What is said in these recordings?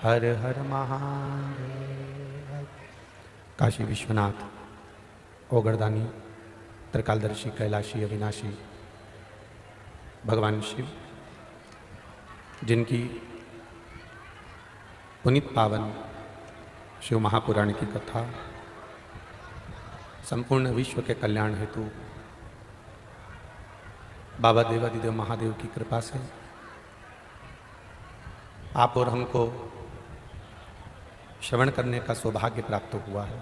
हर हर महादेव। काशी विश्वनाथ ओगरदानी त्रिकालदर्शी कैलाशी अविनाशी भगवान शिव, जिनकी पुनीत पावन शिव महापुराण की कथा संपूर्ण विश्व के कल्याण हेतु बाबा देवादिदेव महादेव की कृपा से आप और हमको श्रवण करने का सौभाग्य प्राप्त हुआ है।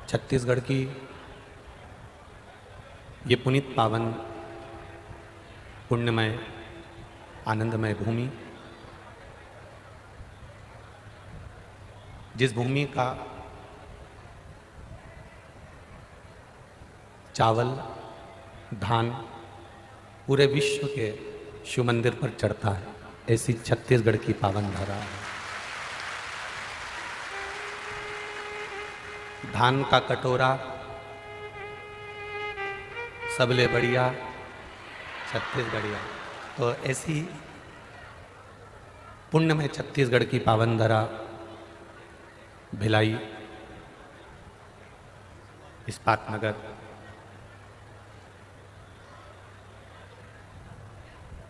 छत्तीसगढ़ की ये पुनीत पावन पुण्यमय आनंदमय भूमि, जिस भूमि का चावल धान पूरे विश्व के शिव मंदिर पर चढ़ता है, ऐसी छत्तीसगढ़ की पावन धरा है। धान का कटोरा सबले बढ़िया छत्तीसगढ़िया, तो ऐसी पुण्य में छत्तीसगढ़ की पावन धरा भिलाई इस्पात नगर,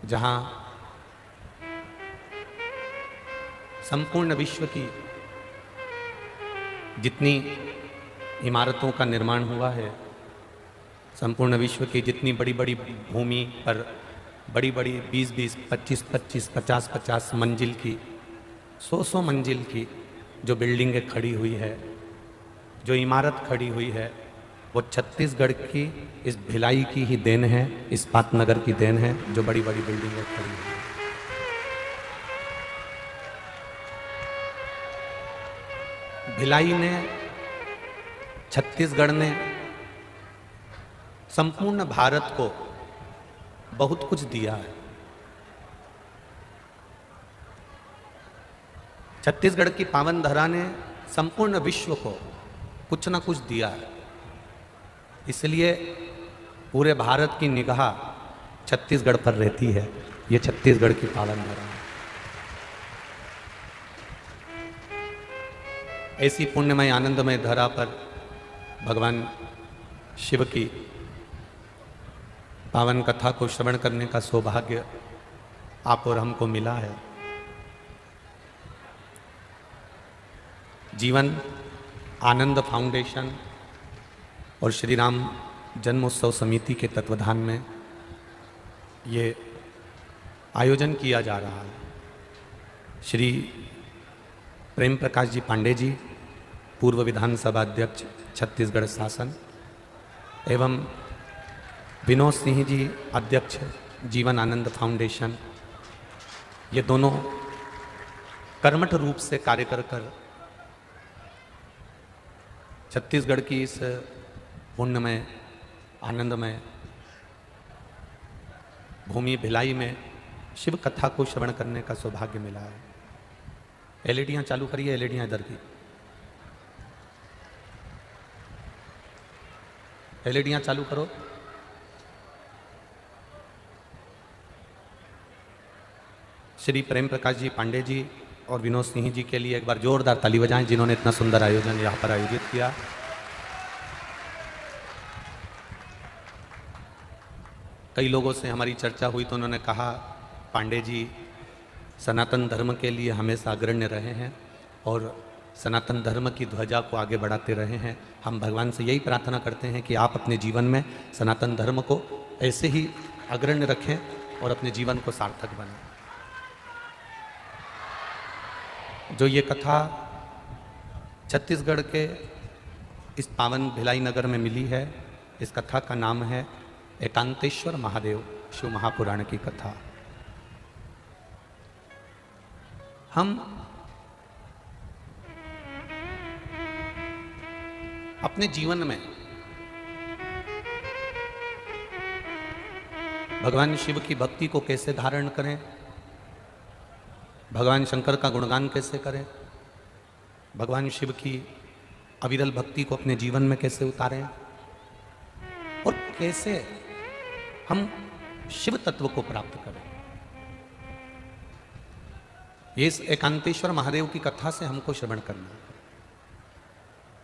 जहां संपूर्ण विश्व की जितनी इमारतों का निर्माण हुआ है, संपूर्ण विश्व की जितनी बड़ी बड़ी भूमि पर बड़ी बड़ी 20-20, 25-25, 50-50 मंजिल की 100 मंजिल की जो बिल्डिंगें खड़ी हुई है, जो इमारत खड़ी हुई है, वो छत्तीसगढ़ की इस भिलाई की ही देन है, इस्पात नगर की देन है, जो बड़ी बड़ी बिल्डिंगें खड़ी हुई है। भिलाई ने, छत्तीसगढ़ ने संपूर्ण भारत को बहुत कुछ दिया है। छत्तीसगढ़ की पावन धरा ने संपूर्ण विश्व को कुछ ना कुछ दिया है, इसलिए पूरे भारत की निगाह छत्तीसगढ़ पर रहती है। ये छत्तीसगढ़ की पावन धरा है। ऐसी पुण्यमय आनंदमय धरा पर भगवान शिव की पावन कथा को श्रवण करने का सौभाग्य आप और हमको मिला है। जीवन आनंद फाउंडेशन और श्री राम जन्मोत्सव समिति के तत्वाधान में ये आयोजन किया जा रहा है। श्री प्रेम प्रकाश जी पांडे जी, पूर्व विधानसभा अध्यक्ष छत्तीसगढ़ शासन, एवं विनोद सिंह जी, अध्यक्ष जीवन आनंद फाउंडेशन, ये दोनों कर्मठ रूप से कार्य कर छत्तीसगढ़ की इस पुण्यमय आनंदमय भूमि भिलाई में शिव कथा को श्रवण करने का सौभाग्य मिला है। एलईडियाँ चालू करिए, एलईडियाँ इधर की, एलईडियाँ चालू करो। श्री प्रेम प्रकाश जी पांडे जी और विनोद सिंह जी के लिए एक बार जोरदार ताली बजाएं, जिन्होंने इतना सुंदर आयोजन यहाँ पर आयोजित किया। कई लोगों से हमारी चर्चा हुई तो उन्होंने कहा, पांडे जी सनातन धर्म के लिए हमेशा अग्रण्य रहे हैं और सनातन धर्म की ध्वजा को आगे बढ़ाते रहे हैं। हम भगवान से यही प्रार्थना करते हैं कि आप अपने जीवन में सनातन धर्म को ऐसे ही अग्रण्य रखें और अपने जीवन को सार्थक बनाएं। जो ये कथा छत्तीसगढ़ के इस पावन भिलाई नगर में मिली है, इस कथा का नाम है एकांतेश्वर महादेव शिव महापुराण की कथा। हम अपने जीवन में भगवान शिव की भक्ति को कैसे धारण करें, भगवान शंकर का गुणगान कैसे करें, भगवान शिव की अविरल भक्ति को अपने जीवन में कैसे उतारें और कैसे हम शिव तत्व को प्राप्त करें। ये इस एकांतेश्वर महादेव की कथा से हमको श्रवण करना है।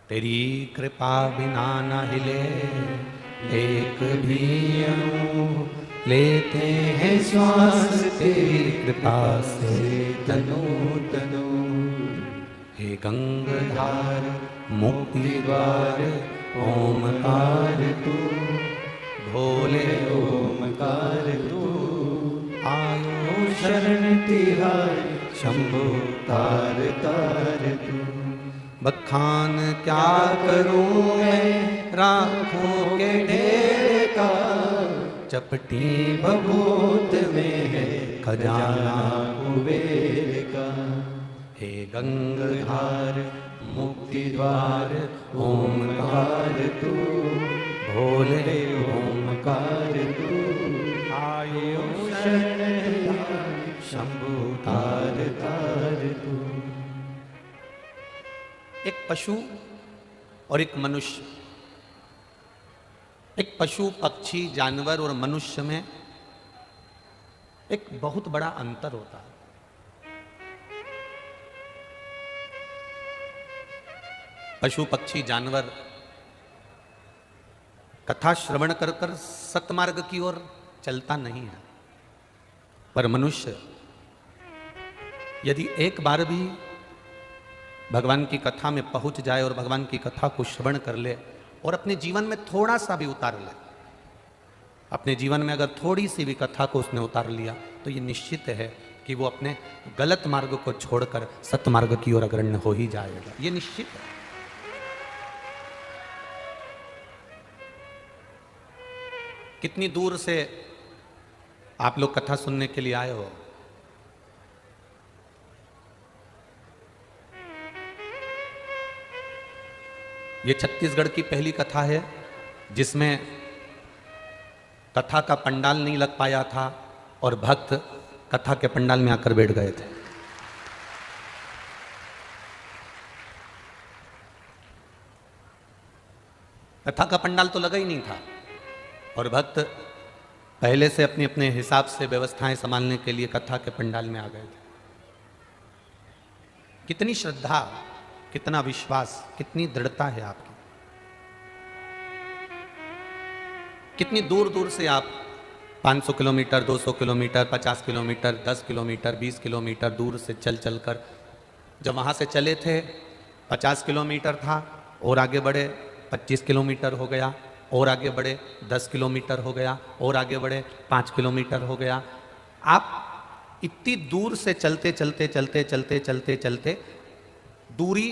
तेरी कृपा बिना न हिले एक भी अणु, लेते हैं श्वास तेरी कृपा से तनु तनु। हे गंगाधार मुक्ति द्वार ओमकार तू, भोले ओमकार तू। आयो शरण तिहारी शंभो तार तार तू। बखान क्या करूं मैं राखों के ढेर का, चपटी भभूत में है खजाना कुबेर का। हे गंगाधार मुक्ति द्वार ओमकार तू, भोले ओमकार तू। आयो शरण शंभु तार तार तू। एक पशु और एक मनुष्य, एक पशु पक्षी जानवर और मनुष्य में एक बहुत बड़ा अंतर होता है। पशु पक्षी जानवर कथा श्रवण कर कर सतमार्ग की ओर चलता नहीं है, पर मनुष्य यदि एक बार भी भगवान की कथा में पहुंच जाए और भगवान की कथा को श्रवण कर ले और अपने जीवन में थोड़ा सा भी उतार ले, अपने जीवन में अगर थोड़ी सी भी कथा को उसने उतार लिया, तो ये निश्चित है कि वो अपने गलत मार्ग को छोड़कर सतमार्ग की ओर अग्रण्य हो ही जाएगा। ये निश्चित है। कितनी दूर से आप लोग कथा सुनने के लिए आए हो? ये छत्तीसगढ़ की पहली कथा है जिसमें कथा का पंडाल नहीं लग पाया था और भक्त कथा के पंडाल में आकर बैठ गए थे। कथा का पंडाल तो लगा ही नहीं था और भक्त पहले से अपने अपने हिसाब से व्यवस्थाएं संभालने के लिए कथा के पंडाल में आ गए थे। कितनी श्रद्धा, कितना विश्वास, कितनी दृढ़ता है आपकी। कितनी दूर दूर से आप 500 kilometre, 200 kilometre, 50 kilometre, 10 kilometre, 20 kilometre दूर से चल चलकर, जब वहां से चले थे 50 किलोमीटर था और आगे बढ़े 25 किलोमीटर हो गया, और आगे बढ़े 10 किलोमीटर हो गया, और आगे बढ़े 5 किलोमीटर हो गया। आप इतनी दूर से चलते चलते चलते चलते चलते चलते दूरी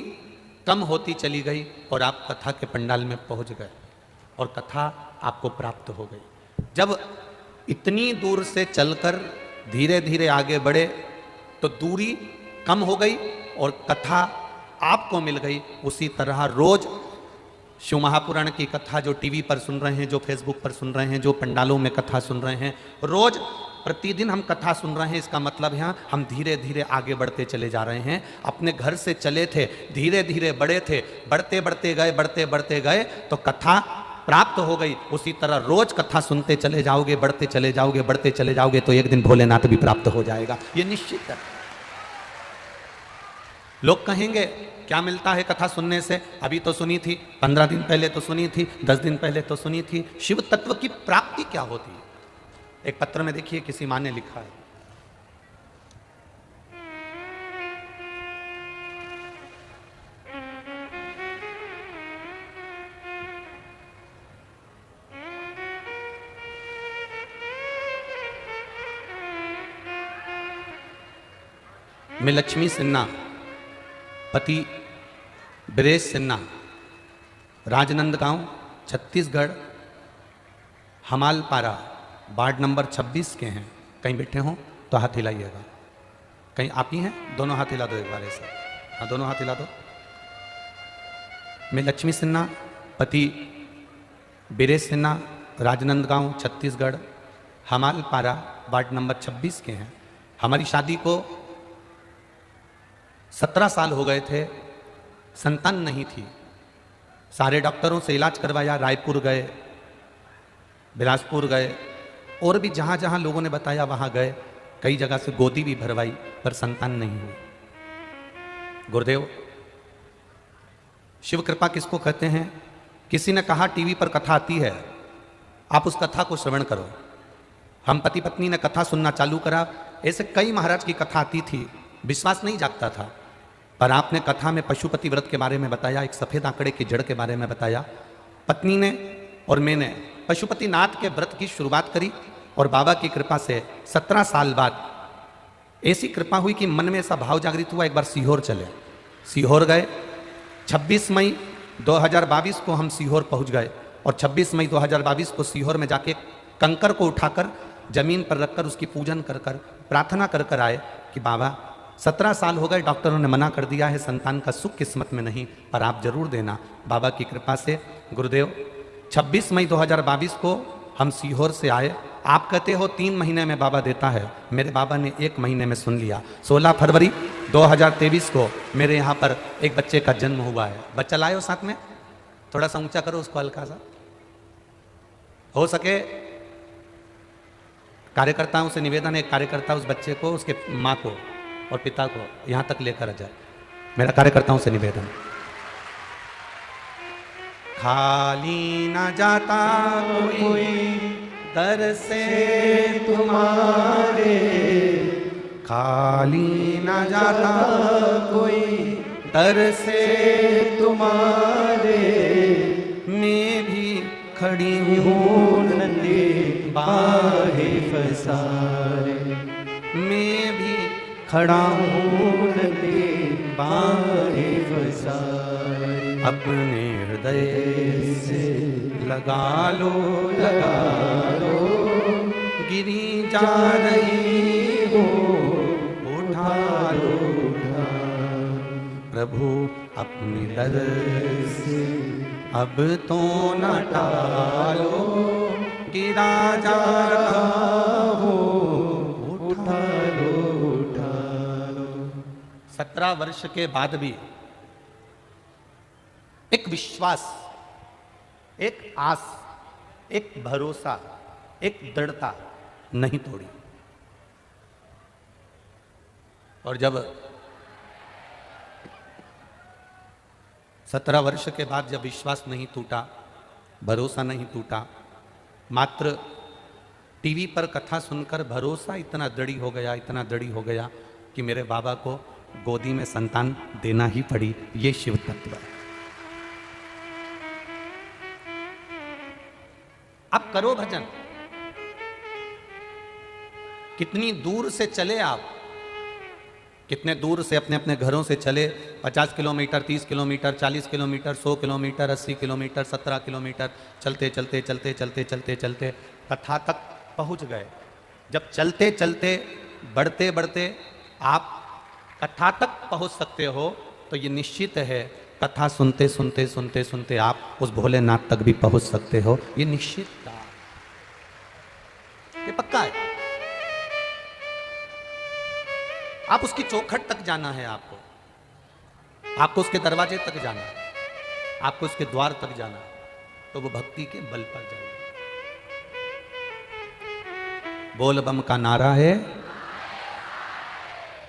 कम होती चली गई और आप कथा के पंडाल में पहुंच गए और कथा आपको प्राप्त हो गई। जब इतनी दूर से चलकर धीरे धीरे आगे बढ़े तो दूरी कम हो गई और कथा आपको मिल गई। उसी तरह रोज शिव महापुराण की कथा जो टीवी पर सुन रहे हैं, जो फेसबुक पर सुन रहे हैं, जो पंडालों में कथा सुन रहे हैं, रोज प्रतिदिन हम कथा सुन रहे हैं। इसका मतलब है हम धीरे धीरे आगे बढ़ते चले जा रहे हैं। अपने घर से चले थे, धीरे धीरे बढ़े थे, बढ़ते बढ़ते गए, बढ़ते बढ़ते गए तो कथा प्राप्त हो गई। उसी तरह रोज कथा सुनते चले जाओगे, बढ़ते चले जाओगे, बढ़ते चले जाओगे तो एक दिन भोलेनाथ भी प्राप्त हो जाएगा। ये निश्चित है। लोग कहेंगे क्या मिलता है कथा सुनने से? अभी तो सुनी थी, 15 दिन पहले तो सुनी थी, 10 दिन पहले तो सुनी थी। शिव तत्व की प्राप्ति क्या होती है? एक पत्र में देखिए किसी माँ ने लिखा है, मैं लक्ष्मी सिन्हा, पति ब्रेश सिन्हा, राजनंदगांव, छत्तीसगढ़, हमालपारा, वार्ड नंबर 26 के हैं। कहीं बैठे हों तो हाथ हिलाइएगा। कहीं आप ही हैं? दोनों हाथ हिला दो एक बार ऐसे। हाँ, दोनों हाथ हिला दो। मैं लक्ष्मी सिन्हा, पति बीरेश सिन्हा, राजनंदगांव, छत्तीसगढ़, हमालपारा, वार्ड नंबर 26 के हैं। हमारी शादी को 17 साल हो गए थे, संतान नहीं थी। सारे डॉक्टरों से इलाज करवाया, रायपुर गए, बिलासपुर गए और भी जहाँ जहाँ लोगों ने बताया वहाँ गए, कई जगह से गोदी भी भरवाई पर संतान नहीं हुई। गुरुदेव, शिव कृपा किसको कहते हैं? किसी ने कहा टीवी पर कथा आती है, आप उस कथा को श्रवण करो। हम पति पत्नी ने कथा सुनना चालू करा। ऐसे कई महाराज की कथा आती थी, विश्वास नहीं जागता था। पर आपने कथा में पशुपति व्रत के बारे में बताया, एक सफेद आंकड़े की जड़ के बारे में बताया। पत्नी ने और मैंने पशुपति नाथ के व्रत की शुरुआत करी और बाबा की कृपा से 17 साल बाद ऐसी कृपा हुई कि मन में ऐसा भाव जागृत हुआ, एक बार सीहोर चले। सीहोर गए। 26 मई 2022 को हम सीहोर पहुंच गए और 26 मई 2022 को सीहोर में जाके कंकर को उठाकर जमीन पर रखकर उसकी पूजन कर कर प्रार्थना कर कर आए कि बाबा 17 साल हो गए, डॉक्टरों ने मना कर दिया है, संतान का सुख किस्मत में नहीं, पर आप जरूर देना। बाबा की कृपा से गुरुदेव 26 मई 2022 को हम सीहोर से आए। आप कहते हो 3 महीने में बाबा देता है, मेरे बाबा ने 1 महीने में सुन लिया। 16 फरवरी 2023 को मेरे यहाँ पर एक बच्चे का जन्म हुआ है। बच्चा लाए हो साथ में? थोड़ा सा ऊंचा करो उसको, हल्का सा हो सके। कार्यकर्ताओं से निवेदन है, कार्यकर्ता उस बच्चे को, उसके माँ को और पिता को यहाँ तक लेकर आ जाए। मेरा कार्यकर्ताओं से निवेदन। खाली न जाता कोई दर से तुम्हारे, खाली न जाता कोई दर से तुम्हारे, मैं भी खड़ी हूँ नंदे बाहे फसारे, मैं भी खड़ा हूँ नंदे बाहे फसारे। अपने हृदय से लगा लो गिरी जा रही हो, उठा लो प्रभु अपनी दर से, अब तो न टालो, गिरा जा रहा हो, उठा लो 17 वर्ष के बाद भी एक विश्वास, एक आस, एक भरोसा, एक दृढ़ता नहीं तोड़ी। और जब 17 वर्ष के बाद जब विश्वास नहीं टूटा, भरोसा नहीं टूटा, मात्र टीवी पर कथा सुनकर भरोसा इतना दृढ़ हो गया, इतना दृढ़ हो गया कि मेरे बाबा को गोदी में संतान देना ही पड़ी। ये शिव तत्व है। आप करो भजन। कितनी दूर से चले आप, कितने दूर से अपने अपने घरों से चले, 50 kilometre, 30 kilometre, 40 kilometre, 100 kilometre, 80 kilometre, 17 kilometre, चलते चलते चलते चलते चलते चलते कथा तक पहुंच गए। जब चलते चलते बढ़ते बढ़ते आप कथा तक पहुंच सकते हो तो ये निश्चित है कथा सुनते सुनते सुनते सुनते आप उस भोलेनाथ तक भी पहुंच सकते हो। ये निश्चित था, ये पक्का है। आप उसकी चौखट तक जाना है, आपको उसके दरवाजे तक जाना है, आपको उसके द्वार तक जाना है, तो वो भक्ति के बल पर जाना। बोल बम का नारा है,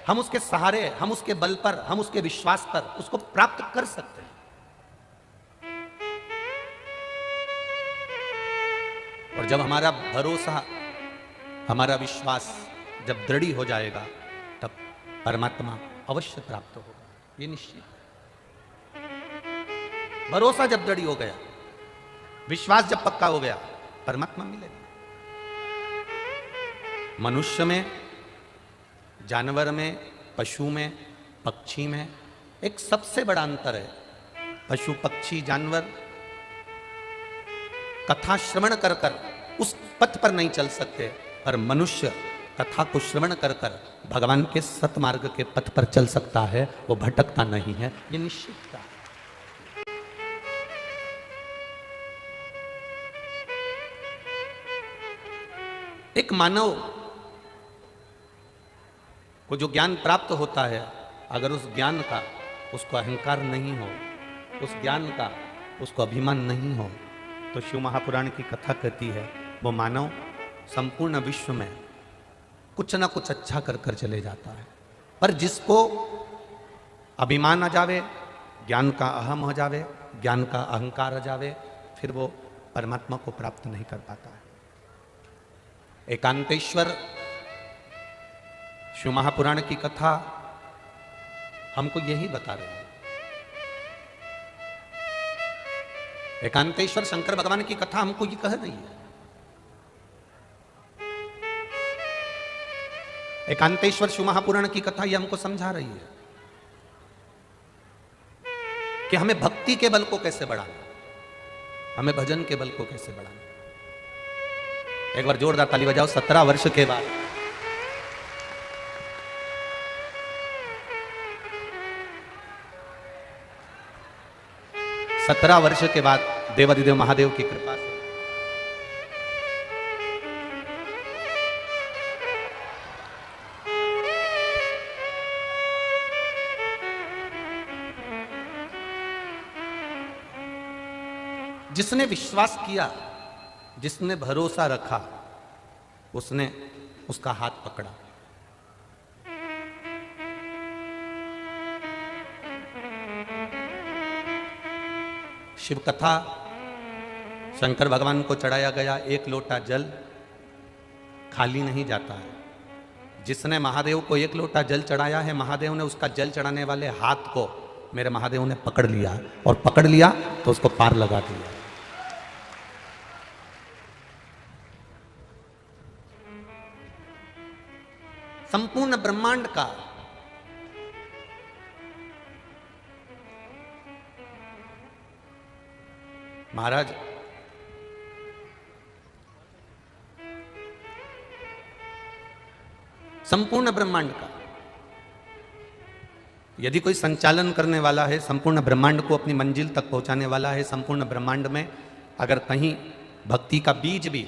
हम उसके सहारे, हम उसके बल पर, हम उसके विश्वास पर उसको प्राप्त कर सकते हैं। और जब हमारा भरोसा, हमारा विश्वास जब दृढ़ हो जाएगा तब परमात्मा अवश्य प्राप्त होगा, ये निश्चित। भरोसा जब दृढ़ हो गया, विश्वास जब पक्का हो गया, परमात्मा मिलेगा। मनुष्य में, जानवर में, पशु में, पक्षी में एक सबसे बड़ा अंतर है। पशु, पक्षी, जानवर कथा श्रवण कर कर उस पथ पर नहीं चल सकते, पर मनुष्य कथा को श्रवण कर कर भगवान के सतमार्ग के पथ पर चल सकता है, वो भटकता नहीं है, ये निश्चित है। एक मानव को जो ज्ञान प्राप्त होता है, अगर उस ज्ञान का उसको अहंकार नहीं हो, उस ज्ञान का उसको अभिमान नहीं हो, तो शिव महापुराण की कथा कहती है वो मानव संपूर्ण विश्व में कुछ ना कुछ अच्छा कर कर चले जाता है। पर जिसको अभिमान आ जावे, ज्ञान का अहम हो जावे, ज्ञान का अहंकार आ जावे, फिर वो परमात्मा को प्राप्त नहीं कर पाता है। एकांतेश्वर शिव महापुराण की कथा हमको यही बता रहे हैं। एकांतेश्वर शंकर भगवान की कथा हमको ये कह रही है। एकांतेश्वर शिव महापुराण की कथा ये हमको समझा रही है कि हमें भक्ति के बल को कैसे बढ़ाना, हमें भजन के बल को कैसे बढ़ाना। एक बार जोरदार ताली बजाओ। 17 वर्ष के बाद देवादिदेव महादेव की कृपा से जिसने विश्वास किया, जिसने भरोसा रखा, उसने उसका हाथ पकड़ा। शिव कथा शंकर भगवान को चढ़ाया गया एक लोटा जल खाली नहीं जाता है। जिसने महादेव को एक लोटा जल चढ़ाया है, महादेव ने उसका जल चढ़ाने वाले हाथ को मेरे महादेव ने पकड़ लिया, और पकड़ लिया तो उसको पार लगा दिया। संपूर्ण ब्रह्मांड का महाराज संपूर्ण ब्रह्मांड का यदि कोई संचालन करने वाला है, संपूर्ण ब्रह्मांड को अपनी मंजिल तक पहुंचाने वाला है, संपूर्ण ब्रह्मांड में अगर कहीं भक्ति का बीज भी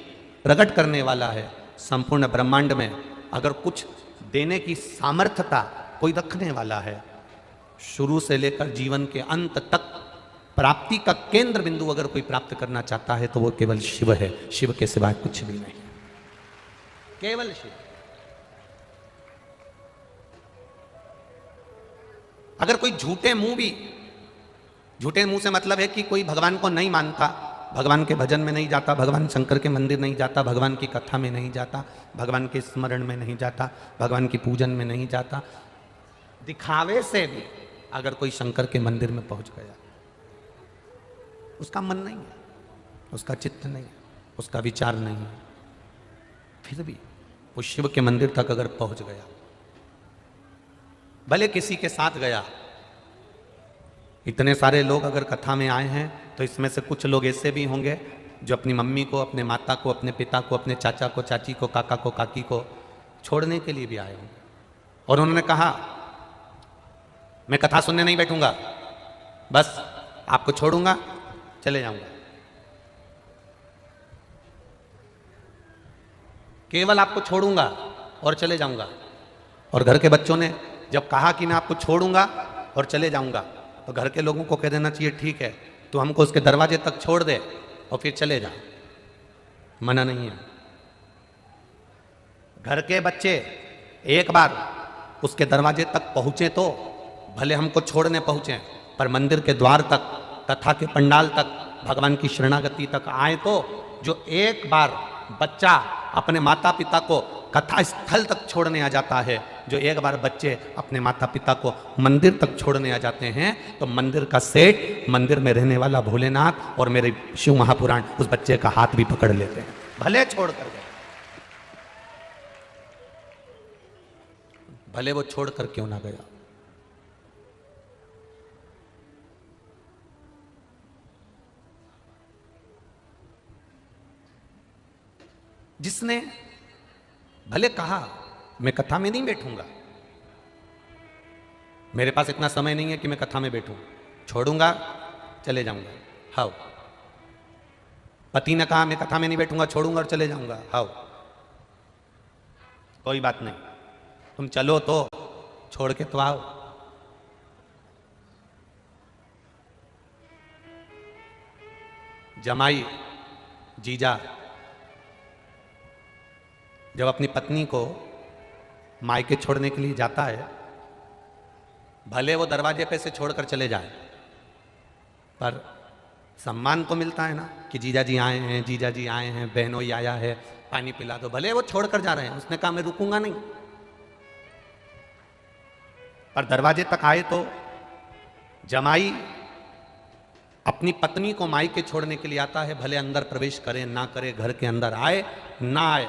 प्रकट करने वाला है, संपूर्ण ब्रह्मांड में अगर कुछ देने की सामर्थ्यता कोई रखने वाला है, शुरू से लेकर जीवन के अंत तक प्राप्ति का केंद्र बिंदु अगर कोई प्राप्त करना चाहता है तो वो केवल शिव है। शिव के सिवाय कुछ भी नहीं, केवल शिव। अगर कोई झूठे मुंह से मतलब है कि कोई भगवान को नहीं मानता, भगवान के भजन में नहीं जाता, भगवान शंकर के मंदिर नहीं जाता, भगवान की कथा में नहीं जाता, भगवान के स्मरण में नहीं जाता, भगवान की पूजन में नहीं जाता, दिखावे से भी अगर कोई शंकर के मंदिर में पहुंच गया, उसका मन नहीं है, उसका चित्त नहीं है, उसका विचार नहीं है, फिर भी वो शिव के मंदिर तक अगर पहुंच गया, भले किसी के साथ गया। इतने सारे लोग अगर कथा में आए हैं तो इसमें से कुछ लोग ऐसे भी होंगे जो अपनी मम्मी को, अपने माता को, अपने पिता को, अपने चाचा को, चाची को, काका को, काकी को छोड़ने के लिए भी आए होंगे, और उन्होंने कहा मैं कथा सुनने नहीं बैठूंगा, बस आपको छोड़ूंगा, चले जाऊंगा, केवल आपको छोड़ूंगा और चले जाऊंगा। और घर के बच्चों ने जब कहा कि मैं आपको छोड़ूंगा और चले जाऊंगा, तो घर के लोगों को कह देना चाहिए ठीक है, तो हमको उसके दरवाजे तक छोड़ दे और फिर चले जा, मना नहीं है। घर के बच्चे एक बार उसके दरवाजे तक पहुंचे तो भले हमको छोड़ने पहुंचे, पर मंदिर के द्वार तक, कथा के पंडाल तक, भगवान की शरणागति तक आए तो जो एक बार बच्चा अपने माता पिता को कथा स्थल तक छोड़ने आ जाता है, जो एक बार बच्चे अपने माता पिता को मंदिर तक छोड़ने आ जाते हैं, तो मंदिर का सेठ, मंदिर में रहने वाला भोलेनाथ और मेरे शिव महापुराण उस बच्चे का हाथ भी पकड़ लेते हैं, भले छोड़ कर गए, भले वो छोड़ कर क्यों ना गया। जिसने भले कहा मैं कथा में नहीं बैठूंगा, मेरे पास इतना समय नहीं है कि मैं कथा में बैठूं, छोड़ूंगा, चले जाऊंगा, हाउ। पति ने कहा मैं कथा में नहीं बैठूंगा, छोड़ूंगा और चले जाऊंगा, हाउ। कोई बात नहीं, तुम चलो तो छोड़ के तो आओ। जमाई, जीजा जब अपनी पत्नी को मायके छोड़ने के लिए जाता है, भले वो दरवाजे पे से छोड़कर चले जाए, पर सम्मान तो मिलता है ना कि जीजा जी आए हैं, जीजा जी आए हैं, बहनोई आया है, पानी पिला दो। भले वो छोड़कर जा रहे हैं, उसने कहा मैं रुकूंगा नहीं, पर दरवाजे तक आए तो जमाई अपनी पत्नी को मायके छोड़ने के लिए आता है, भले अंदर प्रवेश करे ना करे, घर के अंदर आए ना आए,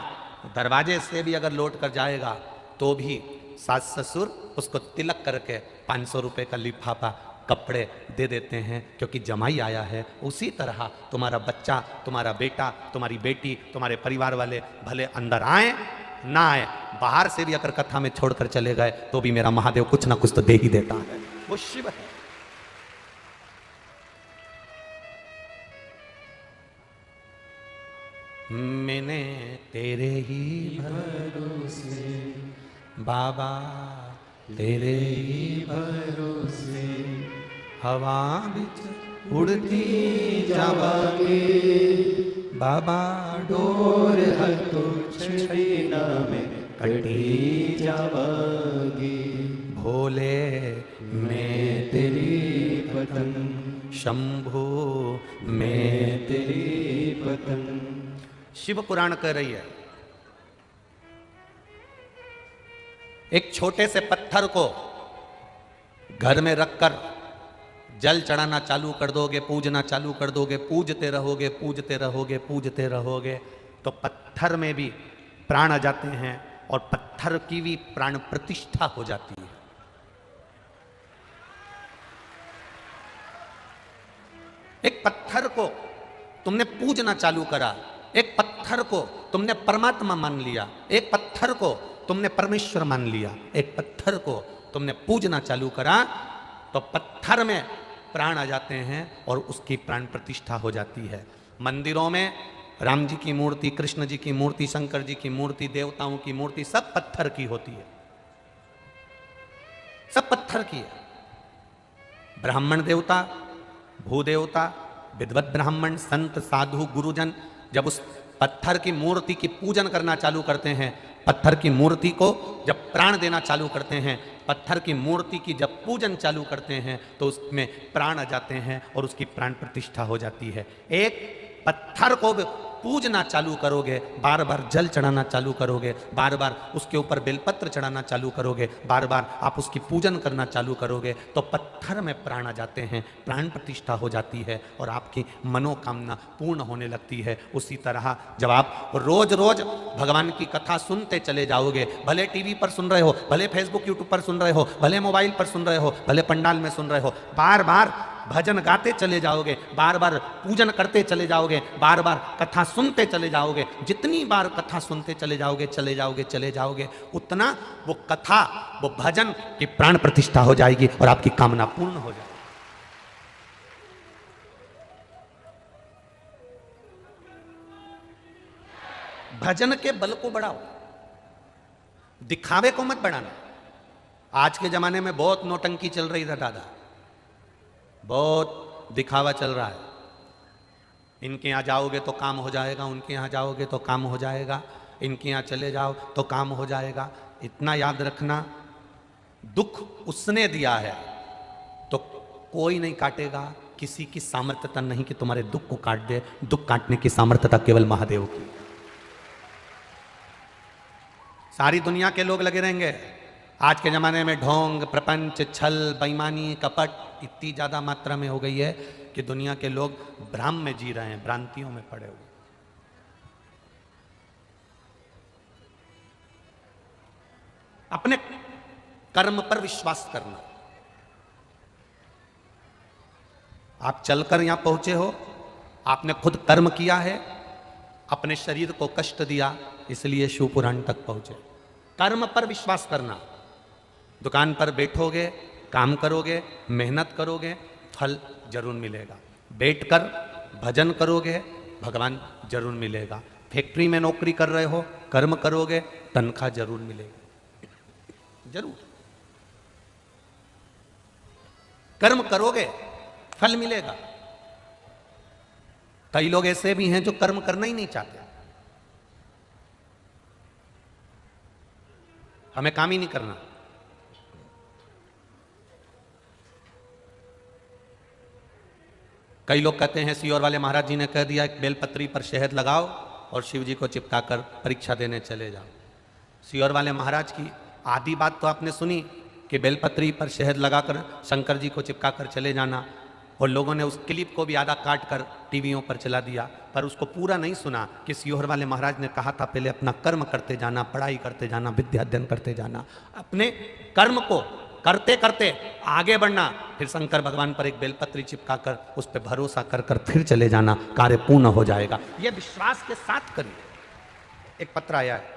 दरवाजे से भी अगर लौट कर जाएगा तो भी सास ससुर उसको तिलक करके 500 रुपए का लिफाफा कपड़े दे देते हैं, क्योंकि जमाई आया है। उसी तरह तुम्हारा बच्चा, तुम्हारा बेटा, तुम्हारी बेटी, तुम्हारे परिवार वाले भले अंदर आए ना आए, बाहर से भी अगर कथा में छोड़कर चले गए तो भी मेरा महादेव कुछ ना कुछ तो दे ही देता है। वो शिव है। मैंने तेरे ही भरोसे बाबा, तेरे ही भरोसे हवा बिच उड़ती जावागे बाबा, डोर हतो छैना में कटी जावागे, भोले मैं तेरी पतंग, शंभो मैं तेरी पतंग। शिव पुराण कह रही है, एक छोटे से पत्थर को घर में रखकर जल चढ़ाना चालू कर दोगे, पूजना चालू कर दोगे, पूजते रहोगे, पूजते रहोगे, पूजते रहोगे, तो पत्थर में भी प्राण आ जाते हैं और पत्थर की भी प्राण प्रतिष्ठा हो जाती है। एक पत्थर को तुमने पूजना चालू करा, एक पत्थर को तुमने परमात्मा मान लिया, एक पत्थर को तुमने परमेश्वर मान लिया, एक पत्थर को तुमने पूजना चालू करा, तो पत्थर में प्राण आ जाते हैं और उसकी प्राण प्रतिष्ठा हो जाती है। मंदिरों में राम जी की मूर्ति, कृष्ण जी की मूर्ति, शंकर जी की मूर्ति, देवताओं की मूर्ति सब पत्थर की होती है, सब पत्थर की है। ब्राह्मण देवता, भूदेवता, विद्वत ब्राह्मण, संत, साधु, गुरुजन जब उस पत्थर की मूर्ति की पूजन करना चालू करते हैं, पत्थर की मूर्ति को जब प्राण देना चालू करते हैं, पत्थर की मूर्ति की जब पूजन चालू करते हैं, तो उसमें प्राण आ जाते हैं और उसकी प्राण प्रतिष्ठा हो जाती है। एक पत्थर को पूजना चालू करोगे, बार बार जल चढ़ाना चालू करोगे, बार बार उसके ऊपर बेलपत्र चढ़ाना चालू करोगे, बार बार आप उसकी पूजन करना चालू करोगे, तो पत्थर में प्राण आ जाते हैं, प्राण प्रतिष्ठा हो जाती है और आपकी मनोकामना पूर्ण होने लगती है। उसी तरह जब आप रोज रोज भगवान की कथा सुनते चले जाओगे, भले टीवी पर सुन रहे हो, भले फेसबुक यूट्यूब पर सुन रहे हो, भले मोबाइल पर सुन रहे हो, भले पंडाल में सुन रहे हो, बार बार भजन गाते चले जाओगे, बार बार पूजन करते चले जाओगे, बार बार कथा सुनते चले जाओगे, जितनी बार कथा सुनते चले जाओगे चले जाओगे, उतना वो कथा, वो भजन की प्राण प्रतिष्ठा हो जाएगी और आपकी कामना पूर्ण हो जाएगी। भजन के बल को बढ़ाओ, दिखावे को मत बढ़ाना। आज के जमाने में बहुत नौटंकी चल रही है दादा, बहुत दिखावा चल रहा है। इनके यहाँ जाओगे तो काम हो जाएगा, उनके यहाँ जाओगे तो काम हो जाएगा, इनके यहाँ चले जाओ तो काम हो जाएगा। इतना याद रखना, दुख उसने दिया है तो कोई नहीं काटेगा, किसी की सामर्थ्यता नहीं कि तुम्हारे दुख को काट दे। दुख काटने की सामर्थ्यता केवल महादेव की। सारी दुनिया के लोग लगे रहेंगे। आज के ज़माने में ढोंग, प्रपंच, छल, बेईमानी, कपट इतनी ज़्यादा मात्रा में हो गई है कि दुनिया के लोग भ्रम में जी रहे हैं, भ्रांतियों में पड़े हुए। अपने कर्म पर विश्वास करना। आप चलकर यहां पहुंचे हो, आपने खुद कर्म किया है, अपने शरीर को कष्ट दिया, इसलिए शिवपुराण तक पहुंचे। कर्म पर विश्वास करना। दुकान पर बैठोगे, काम करोगे, मेहनत करोगे, फल जरूर मिलेगा। बैठकर भजन करोगे, भगवान जरूर मिलेगा। फैक्ट्री में नौकरी कर रहे हो, कर्म करोगे, तनख्वाह जरूर मिलेगी, जरूर। कर्म करोगे, फल मिलेगा। कई लोग ऐसे भी हैं जो कर्म करना ही नहीं चाहते। हमें काम ही नहीं करना। कई लोग कहते हैं सियोर वाले महाराज जी ने कह दिया एक बेलपत्री पर शहद लगाओ और शिव जी को चिपकाकर परीक्षा देने चले जाओ। सियोर वाले महाराज की आधी बात तो आपने सुनी कि बेलपत्री पर शहद लगाकर शंकर जी को चिपकाकर चले जाना, और लोगों ने उस क्लिप को भी आधा काट कर टीवियों पर चला दिया, पर उसको पूरा नहीं सुना कि सियोर वाले महाराज ने कहा था पहले अपना कर्म करते जाना, पढ़ाई करते जाना, विद्या अध्ययन करते जाना, अपने कर्म को करते करते आगे बढ़ना, फिर शंकर भगवान पर एक बेलपत्री चिपकाकर उस पर भरोसा कर कर फिर चले जाना, कार्य पूर्ण हो जाएगा। यह विश्वास के साथ करिए। एक पत्र आया है,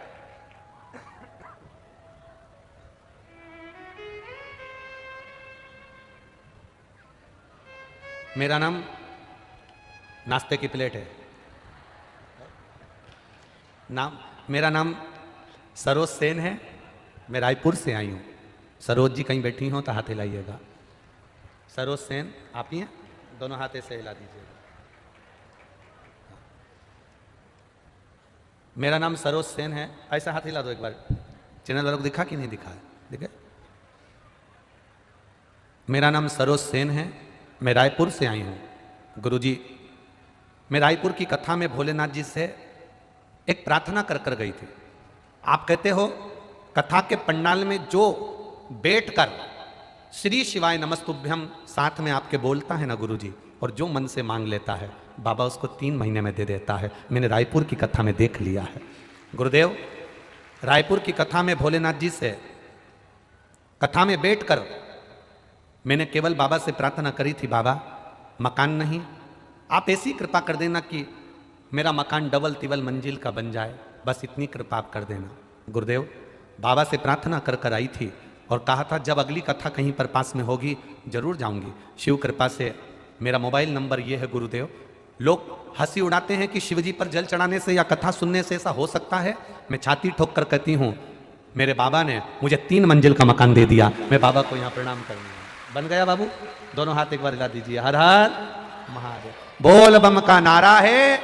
मेरा नाम नाश्ते की प्लेट है, मेरा नाम सरोज सेन है, मैं रायपुर से आई हूँ। सरोज जी कहीं बैठी हो तो हाथ हिलाइएगा। सरोज सेन आप ही हैं, दोनों हाथे से हिला दीजिएगा। मेरा नाम सरोज सेन है, ऐसा हाथ हिला दो एक बार। चैनल वालों को दिखा कि नहीं दिखा है? दिखे? मेरा नाम सरोज सेन है, मैं रायपुर से आई हूँ। गुरुजी, मैं रायपुर की कथा में भोलेनाथ जी से एक प्रार्थना कर कर गई थी। आप कहते हो कथा के पंडाल में जो बैठकर श्री शिवाय नमस्तुभ्यम साथ में आपके बोलता है ना गुरुजी, और जो मन से मांग लेता है बाबा उसको 3 महीने में दे देता है। मैंने रायपुर की कथा में देख लिया है। गुरुदेव, रायपुर की कथा में भोलेनाथ जी से कथा में बैठकर मैंने केवल बाबा से प्रार्थना करी थी, बाबा मकान नहीं, आप ऐसी कृपा कर देना कि मेरा मकान डबल तिबल मंजिल का बन जाए, बस इतनी कृपा आप कर देना। गुरुदेव, बाबा से प्रार्थना कर कर आई थी और कहा था जब अगली कथा कहीं पर पास में होगी जरूर जाऊंगी। शिव कृपा से मेरा मोबाइल नंबर ये है। गुरुदेव, लोग हंसी उड़ाते हैं कि शिव जी पर जल चढ़ाने से या कथा सुनने से ऐसा हो सकता है। मैं छाती ठोक कर कहती हूँ मेरे बाबा ने मुझे 3 मंजिल का मकान दे दिया। मैं बाबा को यहाँ प्रणाम करूँगा। बन गया बाबू? दोनों हाथ एक बार हिला दीजिए। हर हर महादेव। बोल बम का नारा है।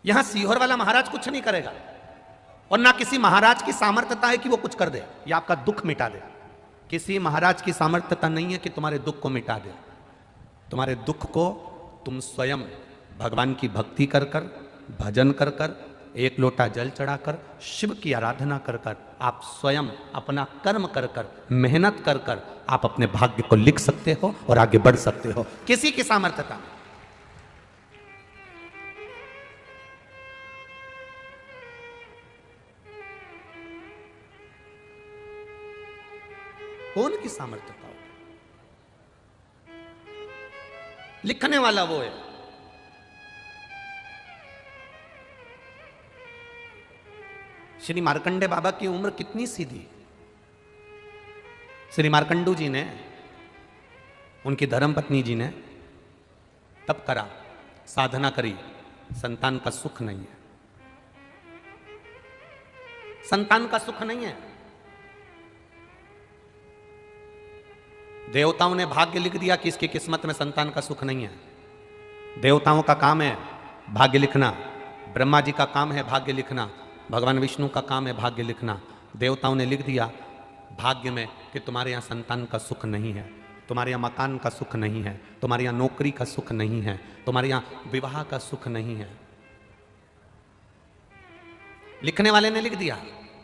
यहां सीहोर वाला महाराज कुछ नहीं करेगा और ना किसी महाराज की सामर्थ्यता है कि वो कुछ कर दे या आपका दुख मिटा दे। किसी महाराज की सामर्थ्यता नहीं है कि तुम्हारे दुख को मिटा दे। तुम्हारे दुख को तुम स्वयं भगवान की भक्ति कर कर, भजन कर कर, एक लोटा जल चढ़ाकर, शिव की आराधना कर कर, आप स्वयं अपना कर्म कर कर, मेहनत कर कर आप अपने भाग्य को लिख सकते हो और आगे बढ़ सकते हो। किसी की सामर्थ्यता नहीं। कौन की सामर्थ्यता हो? लिखने वाला वो है। श्री मार्कंडे बाबा की उम्र कितनी सीधी। श्री मार्कंडू जी ने, उनकी धर्मपत्नी जी ने तप करा, साधना करी, संतान का सुख नहीं है। संतान का सुख नहीं है। देवताओं ने भाग्य लिख दिया कि इसकी किस्मत में संतान का सुख नहीं है। देवताओं का काम है भाग्य लिखना, ब्रह्मा जी का काम है भाग्य लिखना, भगवान विष्णु का काम है भाग्य लिखना। देवताओं ने लिख दिया भाग्य में कि तुम्हारे यहाँ संतान का सुख नहीं है, तुम्हारे यहाँ मकान का सुख नहीं है, तुम्हारे यहाँ नौकरी का सुख नहीं है, तुम्हारे यहाँ विवाह का सुख नहीं है। लिखने वाले ने लिख दिया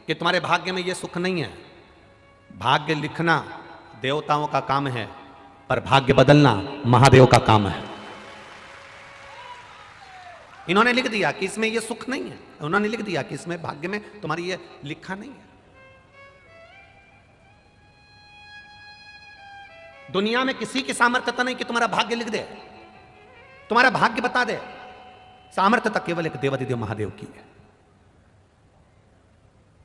कि तुम्हारे भाग्य में ये सुख नहीं है। भाग्य लिखना देवताओं का काम है, पर भाग्य बदलना महादेव का काम है। इन्होंने लिख दिया कि इसमें ये सुख नहीं है, उन्होंने लिख दिया कि इसमें भाग्य में तुम्हारी ये लिखा नहीं है। दुनिया में किसी की सामर्थ्यता नहीं कि तुम्हारा भाग्य लिख दे, तुम्हारा भाग्य बता दे। सामर्थ्यता केवल एक देवाधिदेव महादेव की है।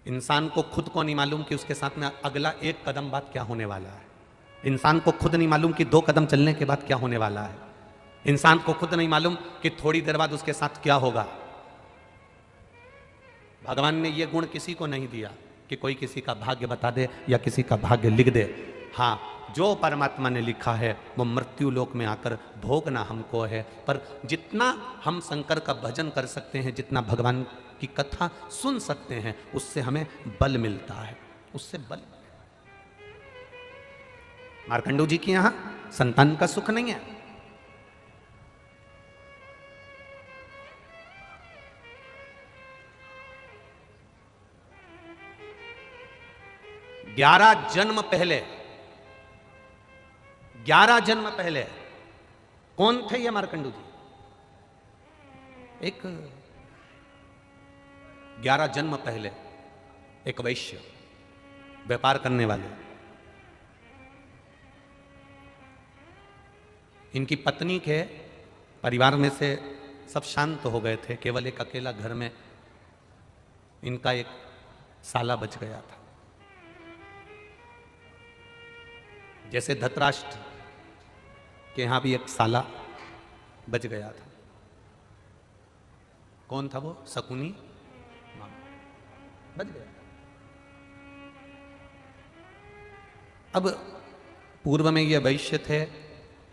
इंसान को खुद को नहीं मालूम कि उसके साथ में अगला 1 कदम बाद क्या होने वाला है। इंसान को खुद नहीं मालूम कि 2 कदम चलने के बाद क्या होने वाला है। इंसान को खुद नहीं मालूम कि थोड़ी देर बाद उसके साथ क्या होगा। भगवान ने यह गुण किसी को नहीं दिया कि कोई किसी का भाग्य बता दे या किसी का भाग्य लिख दे। हाँ, जो परमात्मा ने लिखा है वो मृत्यु लोक में आकर भोगना हमको है। पर जितना हम शंकर का भजन कर सकते हैं, जितना भगवान की कथा सुन सकते हैं, उससे हमें बल मिलता है, उससे बल। मार्कंडू जी के यहां संतान का सुख नहीं है। ग्यारह जन्म पहले कौन थे ये मार्कंडू जी? एक 11 जन्म पहले एक वैश्य, व्यापार करने वाले। इनकी पत्नी के परिवार में से सब शांत हो गए थे, केवल एक अकेला घर में इनका एक साला बच गया था। जैसे धृतराष्ट्र के यहां भी एक साला बच गया था। कौन था वो? शकुनी मामा बच गया था। अब पूर्व में ये वैश्य थे,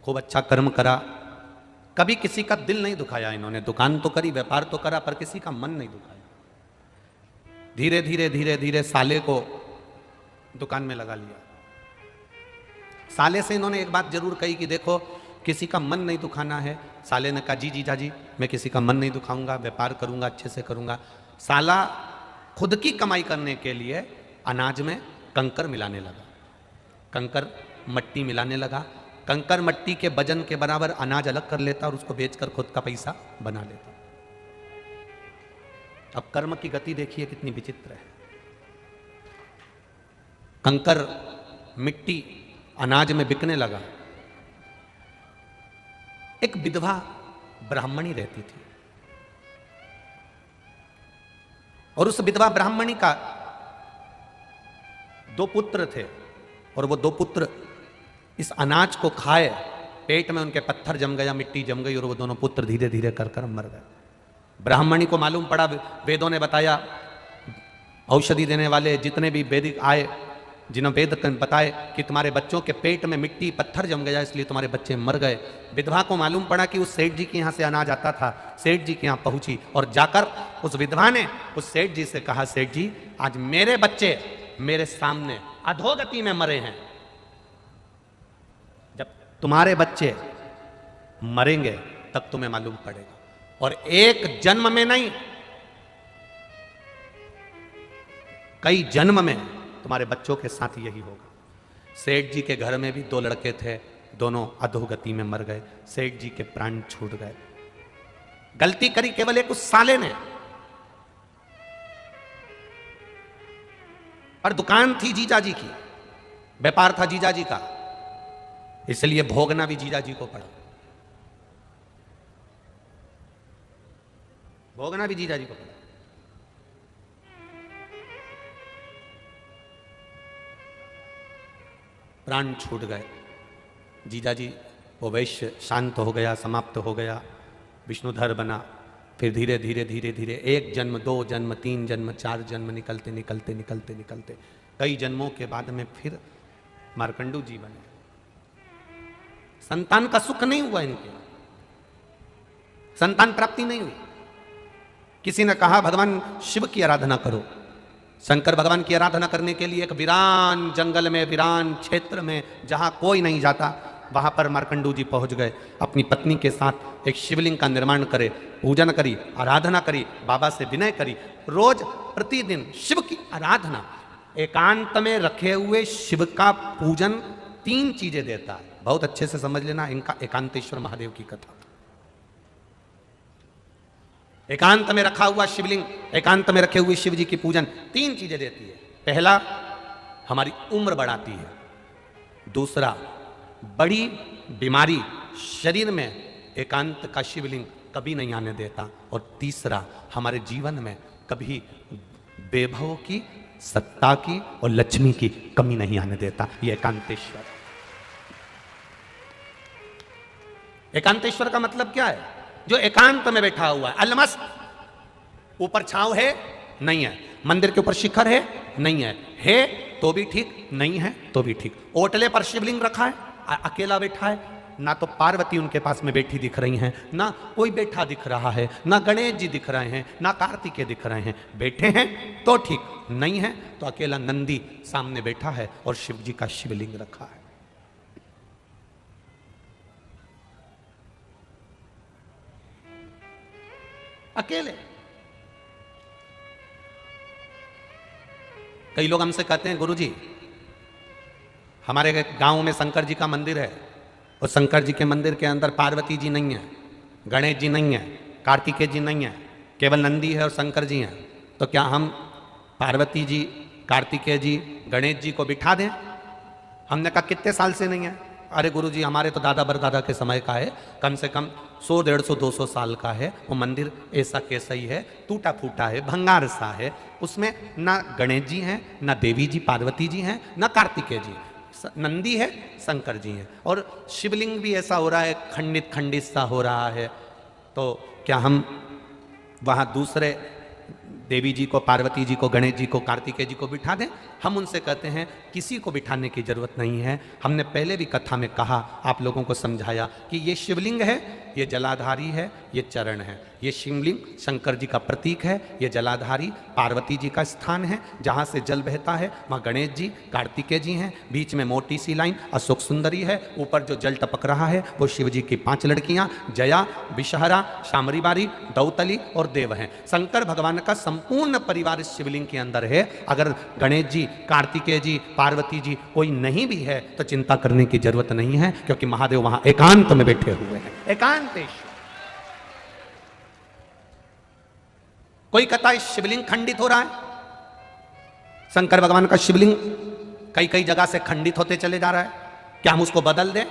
खूब अच्छा कर्म करा, कभी किसी का दिल नहीं दुखाया इन्होंने। दुकान तो करी, व्यापार तो करा, पर किसी का मन नहीं दुखाया। धीरे धीरे धीरे धीरे साले को दुकान में लगा लिया। साले से इन्होंने एक बात जरूर कही कि देखो किसी का मन नहीं दुखाना है। साले ने कहा जी जीजा जी, मैं किसी का मन नहीं दुखाऊंगा, व्यापार करूंगा, अच्छे से करूंगा। साला खुद की कमाई करने के लिए अनाज में कंकर मिलाने लगा, कंकर मट्टी मिलाने लगा। कंकर मट्टी के वजन के बराबर अनाज अलग कर लेता और उसको बेचकर खुद का पैसा बना लेता। अब कर्म की गति देखिए कितनी विचित्र है। कंकर मिट्टी अनाज में बिकने लगा। एक विधवा ब्राह्मणी रहती थी और उस विधवा ब्राह्मणी का 2 पुत्र थे और वो 2 पुत्र इस अनाज को खाए, पेट में उनके पत्थर जम गया, मिट्टी जम गई और वो दोनों पुत्र धीरे धीरे कर मर गए। ब्राह्मणी को मालूम पड़ा, वेदों ने बताया, औषधि देने वाले जितने भी वैदिक आए, जिन्होंने वेद बताए कि तुम्हारे बच्चों के पेट में मिट्टी पत्थर जम गया, इसलिए तुम्हारे बच्चे मर गए। विधवा को मालूम पड़ा कि उस सेठ जी के यहाँ से अनाज आता था। सेठ जी के यहाँ पहुंची और जाकर उस विधवा ने उस सेठ जी से कहा, सेठ जी आज मेरे बच्चे मेरे सामने अधोगति में मरे हैं, जब तुम्हारे बच्चे मरेंगे तब तुम्हें मालूम पड़ेगा। और एक जन्म में नहीं, कई जन्म में तुम्हारे बच्चों के साथ यही होगा। सेठ जी के घर में भी 2 लड़के थे, दोनों अधोगति में मर गए। सेठ जी के प्राण छूट गए। गलती करी केवल एक उस साले ने। पर दुकान थी जीजा जी की, व्यापार था जीजा जी का, इसलिए भोगना भी जीजा जी को पड़ा। भोगना भी जीजा जी को पड़ा। प्राण छूट गए। जीजा जी वो वैश्य शांत हो गया, समाप्त हो गया, विष्णुधर बना। फिर धीरे धीरे धीरे धीरे 1 जन्म, 2 जन्म, 3 जन्म, 4 जन्म निकलते निकलते निकलते निकलते कई जन्मों के बाद में फिर मार्कंडू जी बने। संतान का सुख नहीं हुआ इनके, संतान प्राप्ति नहीं हुई। किसी ने कहा भगवान शिव की आराधना करो। शंकर भगवान की आराधना करने के लिए एक वीरान जंगल में, वीरान क्षेत्र में, जहां कोई नहीं जाता, वहां पर मार्कंडू जी पहुंच गए। अपनी पत्नी के साथ एक शिवलिंग का निर्माण करे, पूजन करी, आराधना करी, बाबा से विनय करी। रोज प्रतिदिन शिव की आराधना, एकांत में रखे हुए शिव का पूजन 3 चीजें देता है। बहुत अच्छे से समझ लेना इनका एकांतेश्वर महादेव की कथा। एकांत में रखा हुआ शिवलिंग, एकांत में रखे हुए शिव जी की पूजन 3 चीजें देती है। पहला, हमारी उम्र बढ़ाती है। दूसरा, बड़ी बीमारी शरीर में एकांत का शिवलिंग कभी नहीं आने देता। और तीसरा, हमारे जीवन में कभी वैभव की, सत्ता की और लक्ष्मी की कमी नहीं आने देता। ये एकांतेश्वर। एकांतेश्वर का मतलब क्या है? जो एकांत में बैठा हुआ है, अलमस्त। ऊपर छांव है, नहीं है। मंदिर के ऊपर शिखर है, नहीं है तो भी ठीक, नहीं है तो भी ठीक। ओटले पर शिवलिंग रखा है, अकेला बैठा है, ना तो पार्वती उनके पास में बैठी दिख रही हैं, ना कोई बैठा दिख रहा है, ना गणेश जी दिख रहे हैं, ना कार्तिकेय दिख रहे हैं। बैठे हैं तो ठीक, नहीं है तो अकेला नंदी सामने बैठा है और शिव जी का शिवलिंग रखा है। अकेले। कई लोग हमसे कहते हैं गुरुजी हमारे गांव में शंकर जी का मंदिर है और शंकर जी के मंदिर के अंदर पार्वती जी नहीं है, गणेश जी नहीं है, कार्तिकेय जी नहीं है, केवल नंदी है और शंकर जी हैं, तो क्या हम पार्वती जी, कार्तिकेय जी, गणेश जी को बिठा दें? हमने कहा कितने साल से नहीं है? अरे गुरुजी हमारे तो दादा परदादा के समय का है, कम से कम 100, 150, 200 साल का है। वो मंदिर ऐसा कैसा ही है, टूटा फूटा है, भंगार सा है, उसमें ना गणेश जी हैं, ना देवी जी पार्वती जी हैं, ना कार्तिकेय जी, नंदी है, शंकर जी हैं, और शिवलिंग भी ऐसा हो रहा है खंडित खंडित सा हो रहा है। तो क्या हम वहाँ दूसरे देवी जी को, पार्वती जी को, गणेश जी को, कार्तिकेय जी को बिठा दें? हम उनसे कहते हैं किसी को बिठाने की जरूरत नहीं है। हमने पहले भी कथा में कहा, आप लोगों को समझाया कि ये शिवलिंग है, ये जलाधारी है, ये चरण है। ये शिवलिंग शंकर जी का प्रतीक है, ये जलाधारी पार्वती जी का स्थान है, जहाँ से जल बहता है वहाँ गणेश जी, कार्तिकेय जी हैं, बीच में मोटी सी लाइन अशोक सुंदरी है, ऊपर जो जल टपक रहा है वो शिव जी की 5 लड़कियाँ जया, विषहरा, शामरीबारी, दौतली और देव हैं। शंकर भगवान का संपूर्ण परिवार इस शिवलिंग के अंदर है। अगर गणेश जी, कार्तिकेय जी, पार्वती जी कोई नहीं भी है तो चिंता करने की जरूरत नहीं है, क्योंकि महादेव वहां एकांत में बैठे हुए हैं, एकांतेश। कोई कहता है शिवलिंग खंडित हो रहा है, शंकर भगवान का शिवलिंग कई कई जगह से खंडित होते चले जा रहा है, क्या हम उसको बदल दें?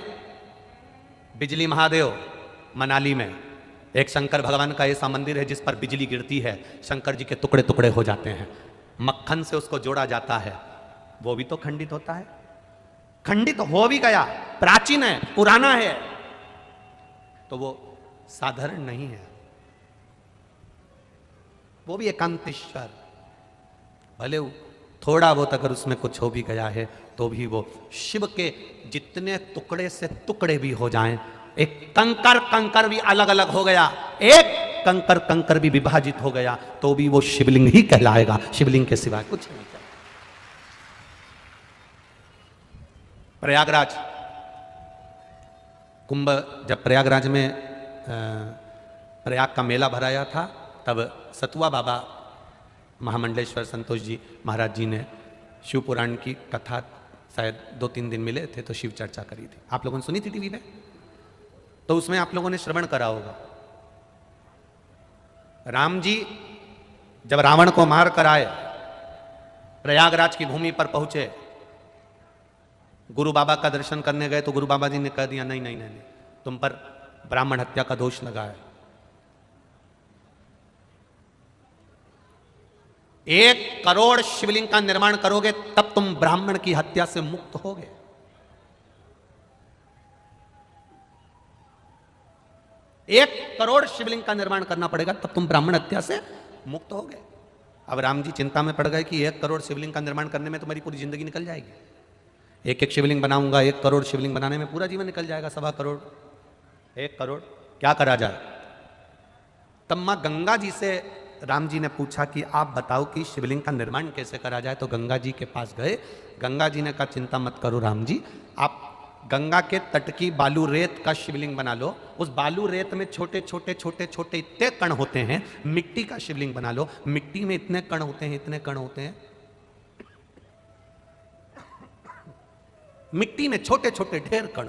बिजली महादेव मनाली में एक शंकर भगवान का ऐसा मंदिर है जिस पर बिजली गिरती है, शंकर जी के टुकड़े टुकड़े हो जाते हैं, मक्खन से उसको जोड़ा जाता है, वो भी तो खंडित होता है। खंडित हो भी गया, प्राचीन है, पुराना है, तो वो साधारण नहीं है, वो भी एकांतेश्वर। भले थोड़ा बहुत अगर उसमें कुछ हो भी गया है तो भी वो शिव के जितने टुकड़े से टुकड़े भी हो जाएं, एक कंकर कंकर भी अलग अलग हो गया, एक कंकर कंकर भी विभाजित हो गया तो भी वो शिवलिंग ही कहलाएगा, शिवलिंग के सिवाय कुछ नहीं। प्रयागराज कुंभ, जब प्रयागराज में प्रयाग का मेला भराया था, तब सतुआ बाबा महामंडलेश्वर संतोष जी महाराज जी ने शिव पुराण की कथा शायद 2-3 दिन मिले थे तो शिव चर्चा करी थी। आप लोगों ने सुनी थी टीवी में? तो उसमें आप लोगों ने श्रवण करा होगा, राम जी जब रावण को मार कर आए, प्रयागराज की भूमि पर पहुंचे, गुरु बाबा का दर्शन करने गए तो गुरु बाबा जी ने कह दिया नहीं नहीं नहीं, तुम पर ब्राह्मण हत्या का दोष लगा है। 1 करोड़ शिवलिंग का निर्माण करोगे तब तुम ब्राह्मण की हत्या से मुक्त होगे। 1 करोड़ शिवलिंग का निर्माण करना पड़ेगा तब तुम ब्राह्मण हत्या से मुक्त होगे। अब राम जी चिंता में पड़ गए कि 1 करोड़ शिवलिंग का निर्माण करने में तुम्हारी पूरी जिंदगी निकल जाएगी। एक शिवलिंग बनाऊंगा, 1 करोड़ शिवलिंग बनाने में पूरा जीवन निकल जाएगा, 1.25 करोड़, 1 करोड़, क्या करा जाए? तब मां गंगा जी से राम जी ने पूछा कि आप बताओ कि शिवलिंग का निर्माण कैसे करा जाए। तो गंगा जी के पास गए, गंगा जी ने कहा चिंता मत करो राम जी, आप गंगा के तट की बालू रेत का शिवलिंग बना लो, उस बालू रेत में छोटे छोटे छोटे छोटे इतने कण होते हैं, मिट्टी का शिवलिंग बना लो, मिट्टी में इतने कण होते हैं, इतने कण होते हैं, मिट्टी में छोटे छोटे ढेर कण,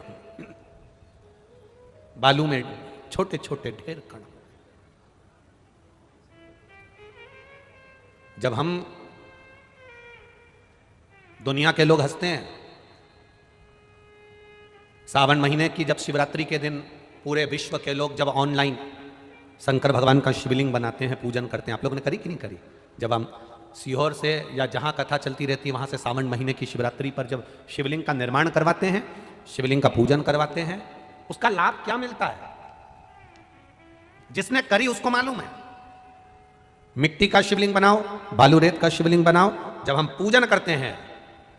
बालू में छोटे छोटे ढेर कण। जब हम दुनिया के लोग हंसते हैं, सावन महीने की जब शिवरात्रि के दिन पूरे विश्व के लोग जब ऑनलाइन शंकर भगवान का शिवलिंग बनाते हैं, पूजन करते हैं, आप लोगों ने करी कि नहीं करी? जब हम सीहोर से या जहाँ कथा चलती रहती है वहाँ से सावन महीने की शिवरात्रि पर जब शिवलिंग का निर्माण करवाते हैं, शिवलिंग का पूजन करवाते हैं, उसका लाभ क्या मिलता है जिसने करी उसको मालूम है। मिट्टी का शिवलिंग बनाओ, बालू रेत का शिवलिंग बनाओ, जब हम पूजन करते हैं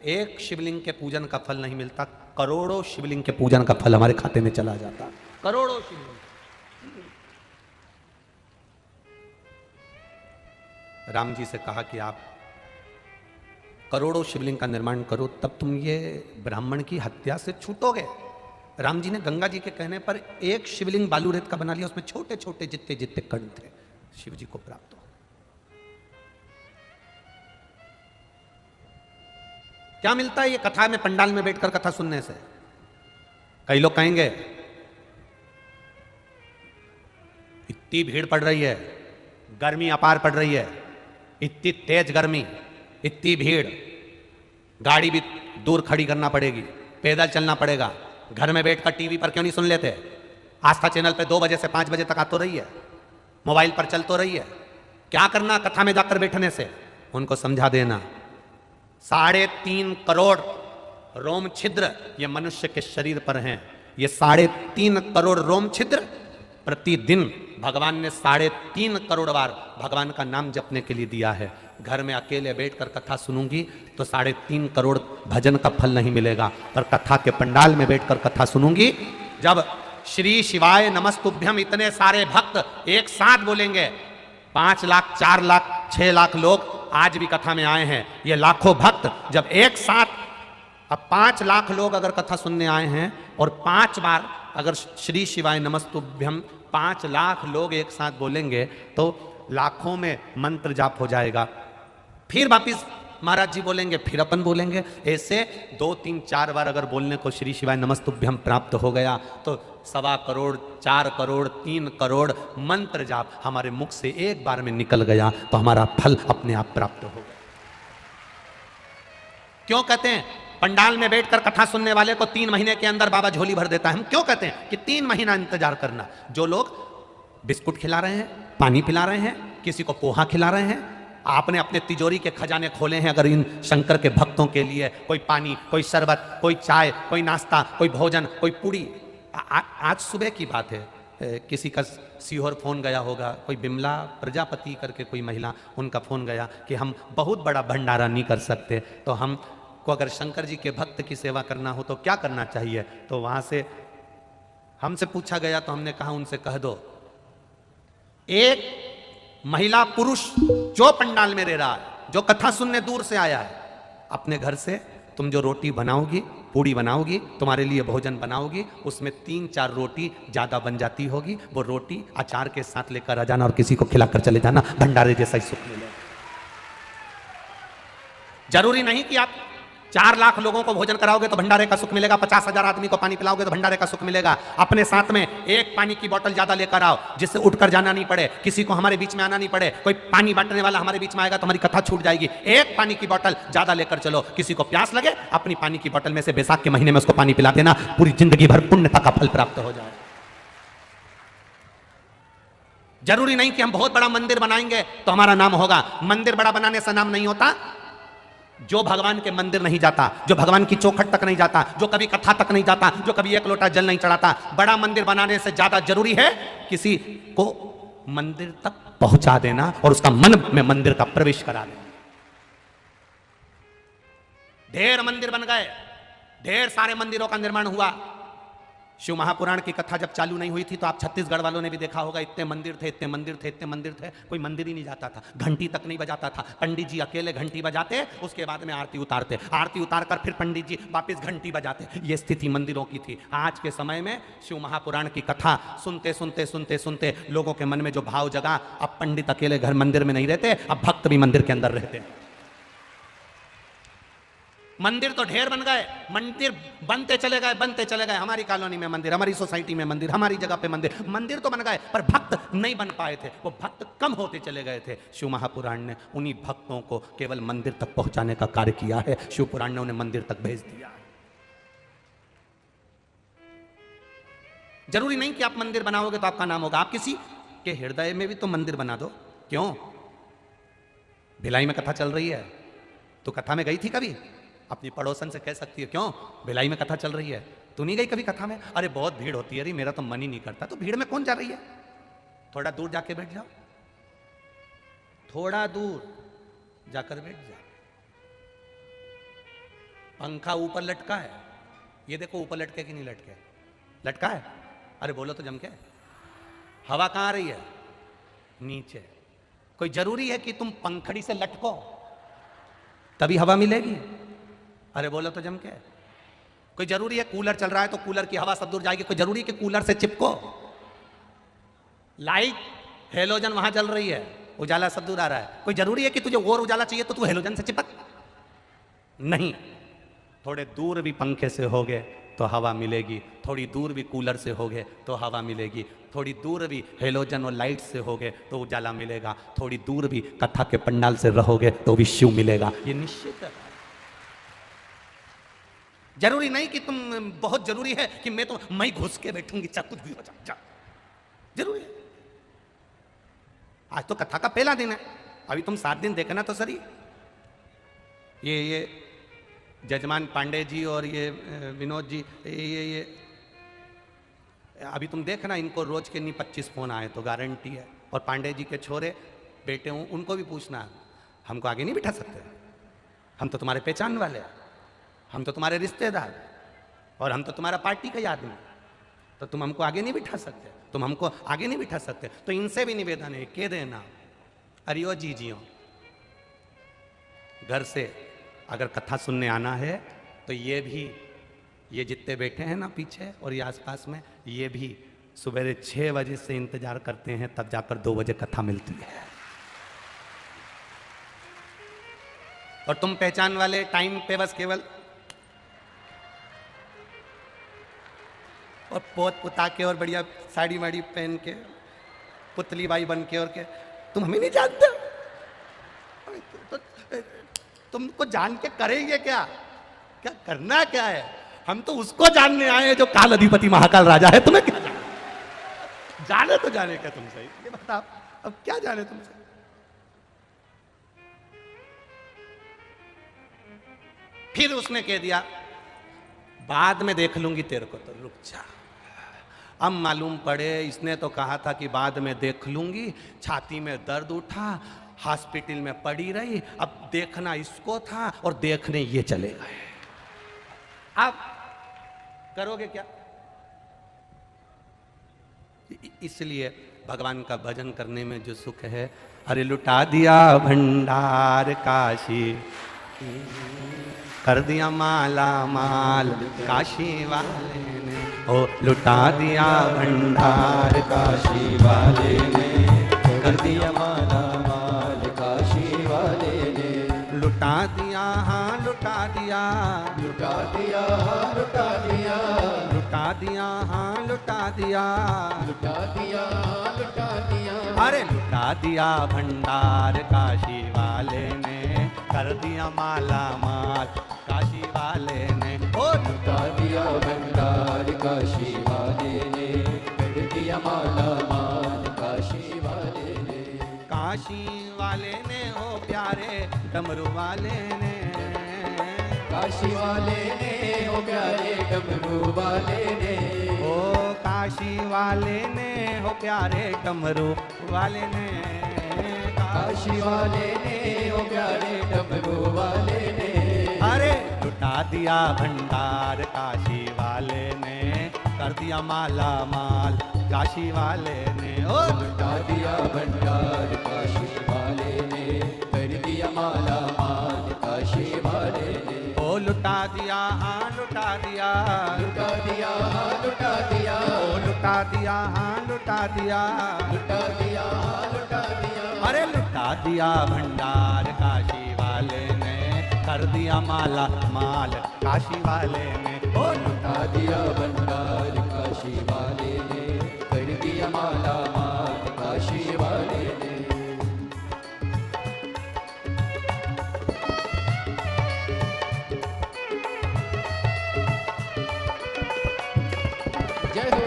एक शिवलिंग के पूजन का फल नहीं मिलता, करोड़ों शिवलिंग के पूजन का फल हमारे खाते में चला जाता। करोड़ों शिवलिंग। राम जी से कहा कि आप करोड़ों शिवलिंग का निर्माण करो, तब तुम ये ब्राह्मण की हत्या से छूटोगे। राम जी ने गंगा जी के कहने पर एक शिवलिंग बालू रेत का बना लिया, उसमें छोटे छोटे जितने जितने कण थे शिव जी को प्राप्त हो। क्या मिलता है ये कथा में, पंडाल में बैठकर कथा सुनने से? कई लोग कहेंगे इतनी भीड़ पड़ रही है, गर्मी अपार पड़ रही है, इतनी तेज गर्मी, इतनी भीड़, गाड़ी भी दूर खड़ी करना पड़ेगी, पैदल चलना पड़ेगा, घर में बैठकर टीवी पर क्यों नहीं सुन लेते? आस्था चैनल पे 2 बजे से 5 बजे तक आ तो रही है, मोबाइल पर चल तो रही है, क्या करना कथा में जाकर बैठने से? उनको समझा देना 3.5 करोड़ रोम छिद्र ये मनुष्य के शरीर पर हैं। ये 3.5 करोड़ रोम छिद्र प्रतिदिन भगवान ने 3.5 करोड़ बार भगवान का नाम जपने के लिए दिया है। घर में अकेले बैठकर कथा सुनूंगी तो 3.5 करोड़ भजन का फल नहीं मिलेगा, पर कथा के पंडाल में बैठकर कथा सुनूंगी, जब श्री शिवाय नमस्तुभ्यम इतने सारे भक्त एक साथ बोलेंगे, 5 लाख 4 लाख 6 लाख लोग आज भी कथा में आए हैं, ये लाखों भक्त जब एक साथ, अब 5 लाख लोग अगर कथा सुनने आए हैं और 5 बार अगर श्री शिवाय नमस्तुभ्यम 5 लाख लोग एक साथ बोलेंगे तो लाखों में मंत्र जाप हो जाएगा। फिर वापिस महाराज जी बोलेंगे, फिर अपन बोलेंगे, ऐसे 2 3 4 बार अगर बोलने को श्री शिवाय नमस्तुभ्यम प्राप्त हो गया तो 1.25 करोड़ 4 करोड़ 3 करोड़ मंत्र जाप हमारे मुख से एक बार में निकल गया तो हमारा फल अपने आप प्राप्त हो गया। क्यों कहते हैं पंडाल में बैठकर कथा सुनने वाले को 3 महीने के अंदर बाबा झोली भर देता है? हम क्यों कहते हैं कि 3 महीना इंतजार करना? जो लोग बिस्कुट खिला रहे हैं, पानी पिला रहे हैं, किसी को पोहा खिला रहे हैं, आपने अपने तिजोरी के खजाने खोले हैं, अगर इन शंकर के भक्तों के लिए कोई पानी, कोई शरबत, कोई चाय, कोई नाश्ता, कोई भोजन, कोई पूड़ी। आज सुबह की बात है, किसी का सीहोर फोन गया होगा, कोई बिमला प्रजापति करके कोई महिला, उनका फोन गया कि हम बहुत बड़ा भंडारा नहीं कर सकते, तो हम को अगर शंकर जी के भक्त की सेवा करना हो तो क्या करना चाहिए? तो वहां से हमसे पूछा गया तो हमने कहा उनसे कह दो, एक महिला पुरुष जो पंडाल में रह रहा है, जो कथा सुनने दूर से आया है, अपने घर से तुम जो रोटी बनाओगी, पूड़ी बनाओगी, तुम्हारे लिए भोजन बनाओगी, उसमें 3-4 रोटी ज्यादा बन जाती होगी, वो रोटी अचार के साथ लेकर आ जाना और किसी को खिलाकर चले जाना, भंडारे जैसा ही सुख मिलेगा। जरूरी नहीं कि आप 4 लाख लोगों को भोजन कराओगे तो भंडारे का सुख मिलेगा, 50,000 आदमी को पानी पिलाओगे तो भंडारे का सुख मिलेगा। अपने साथ में एक पानी की बोतल ज्यादा लेकर आओ, जिससे उठकर जाना नहीं पड़े, किसी को हमारे बीच में आना नहीं पड़े, कोई पानी बांटने वाला हमारे बीच में आएगा तो हमारी कथा छूट जाएगी। एक पानी की बोतल ज्यादा लेकर चलो, किसी को प्यास लगे अपनी पानी की बोतल में से बैसाख के महीने में उसको पानी पिला देना, पूरी जिंदगी भर पुण्यता का फल प्राप्त हो जाए। जरूरी नहीं कि हम बहुत बड़ा मंदिर बनाएंगे तो हमारा नाम होगा। मंदिर बड़ा बनाने से नाम नहीं होता। जो भगवान के मंदिर नहीं जाता, जो भगवान की चौखट तक नहीं जाता, जो कभी कथा तक नहीं जाता, जो कभी एक लोटा जल नहीं चढ़ाता, बड़ा मंदिर बनाने से ज्यादा जरूरी है किसी को मंदिर तक पहुंचा देना और उसका मन में मंदिर का प्रवेश करा देना। ढेर मंदिर बन गए, ढेर सारे मंदिरों का निर्माण हुआ। शिव महापुराण की कथा जब चालू नहीं हुई थी तो आप छत्तीसगढ़ वालों ने भी देखा होगा, इतने मंदिर थे, इतने मंदिर थे, इतने मंदिर थे, कोई मंदिर ही नहीं जाता था, घंटी तक नहीं बजाता था। पंडित जी अकेले घंटी बजाते, उसके बाद में आरती उतारते, आरती उतारकर फिर पंडित जी वापस घंटी बजाते। ये स्थिति मंदिरों की थी। आज के समय में शिव महापुराण की कथा सुनते सुनते सुनते सुनते लोगों के मन में जो भाव जगा, अब पंडित अकेले घर मंदिर में नहीं रहते, अब भक्त भी मंदिर के अंदर रहते। मंदिर तो ढेर बन गए, मंदिर बनते चले गए, बनते चले गए। हमारी कॉलोनी में मंदिर, हमारी सोसाइटी में मंदिर, हमारी जगह पे मंदिर, मंदिर तो बन गए पर भक्त नहीं बन पाए थे, वो भक्त कम होते चले गए थे। शिव महापुराण ने उन्हीं भक्तों को केवल मंदिर तक पहुंचाने का कार्य किया है। शिव पुराण ने उन्हें मंदिर तक भेज दिया। जरूरी नहीं कि आप मंदिर बनाओगे तो आपका नाम होगा। आप किसी के हृदय में भी तो मंदिर बना दो। क्यों? भिलाई में कथा चल रही है, तो कथा में गई थी कभी? अपनी पड़ोसन से कह सकती है, क्यों भिलाई में कथा चल रही है, तू नहीं गई कभी कथा में? अरे बहुत भीड़ होती है, अरे मेरा तो मन ही नहीं करता। तो भीड़ में कौन जा रही है? थोड़ा दूर जाके बैठ जाओ, थोड़ा दूर जाकर बैठ जाओ। पंखा ऊपर लटका है, ये देखो ऊपर लटके कि नहीं लटके, लटका है। अरे बोलो तो जम के। हवा कहाँ आ रही है? नीचे। कोई जरूरी है कि तुम पंखड़ी से लटको तभी हवा मिलेगी? अरे बोलो तो जम के। कोई जरूरी है कूलर चल रहा है तो कूलर की हवा सब दूर जाएगी? कोई जरूरी है कि कूलर से चिपको? लाइट हेलोजन वहां जल रही है, उजाला सब दूर आ रहा है, कोई जरूरी है कि तुझे और उजाला चाहिए तो तू हेलोजन से चिपक? नहीं। थोड़े दूर भी पंखे से होगे तो हवा मिलेगी, थोड़ी दूर भी कूलर से होगे तो हवा मिलेगी, थोड़ी दूर भी हेलोजन और लाइट से होगे तो उजाला मिलेगा, थोड़ी दूर भी कथा के पंडाल से रहोगे तो भी शिव मिलेगा। ये निश्चित है। जरूरी नहीं कि तुम, बहुत जरूरी है कि मैं घुस के बैठूंगी चाहे कुछ भी हो जा। जरूरी है। आज तो कथा का पहला दिन है, अभी तुम 7 दिन देखना तो सही। ये जजमान पांडे जी और ये विनोद जी, ये अभी तुम देखना, इनको रोज के नहीं 25 फोन आए तो गारंटी है। और पांडे जी के छोरे बेटे हूँ, उनको भी पूछना, हमको आगे नहीं बिठा सकते? हम तो तुम्हारे पहचान वाले हैं, हम तो तुम्हारे रिश्तेदार, और हम तो तुम्हारा पार्टी का आदमी, तो तुम हमको आगे नहीं बिठा सकते, तुम हमको आगे नहीं बिठा सकते। तो इनसे भी निवेदन है, कह देना अरियो जी जियो, घर से अगर कथा सुनने आना है तो ये जितने बैठे हैं ना पीछे और ये आसपास में, ये भी सुबह 6 बजे से इंतजार करते हैं, तब जाकर 2 बजे कथा मिलती है। और तुम पहचान वाले टाइम पे बस केवल और पोत पुता के और बढ़िया साड़ी वाड़ी पहन के पुतली बाई बन के, और के तुम हमें नहीं जानते? तो तुमको जान के करेंगे क्या? क्या करना क्या है? हम तो उसको जानने आए हैं जो काल अधिपति महाकाल राजा है। तुम्हें क्या जाने तो जाने क्या तुमसे? ये बताओ, अब क्या जाने तुमसे? फिर उसने कह दिया बाद में देख लूंगी तेरे को, तो रुक जा। अब मालूम पड़े इसने तो कहा था कि बाद में देख लूंगी, छाती में दर्द उठा, हॉस्पिटल में पड़ी रही, अब देखना इसको था और देखने ये चले गए। अब करोगे क्या? इसलिए भगवान का भजन करने में जो सुख है, अरे लुटा दिया भंडार काशी, कर दिया माला माल काशी वाले ने, ओ लुटा दिया भंडार काशी वाले ने, कर दिया माला माल काशी वाले ने, लुटा दिया हाँ लुटा दिया, लुटा दिया हाँ लुटा दिया, लुटा दिया हाँ लुटा दिया, लुटा दिया हाँ लुटा दिया, अरे लुटा दिया भंडार काशी वाले ने, कर दिया माला माल काशी वाले ने, ओ लुटा दिया भंडार काशी वाले ने, कर दिया माला माल काशी वाले ने, काशी वाले ने हो प्यारे डमरू वाले ने, काशी वाले ने हो प्यारे डमरू वाले ने, ओ काशी वाले ने हो प्यारे डमरू वाले ने, काशी वाले ने हो प्यारे डमरू वाले ने, अरे लुटा दिया भंडार काशी वाले ने, कर दिया माला माल काशी वाले ने, ओ लुटा दिया भंडार काशी वाले ने, कर दिया माला माल काशी वाले ने, ओ लुटा दिया हाँ लुटा दिया, लुटा दिया हाँ लुटा दिया, ओ लुटा दिया हाँ लुटा दिया, लुटा दिया हाँ लुटा दिया, अरे लुटा दिया भंडार काशी वाले ने, कर दिया माला माल काशी वाले ने, ओ लुटा दिया भंडार काशी वाले ने, कर दिया माला माल काशी वाले ने। जय हो।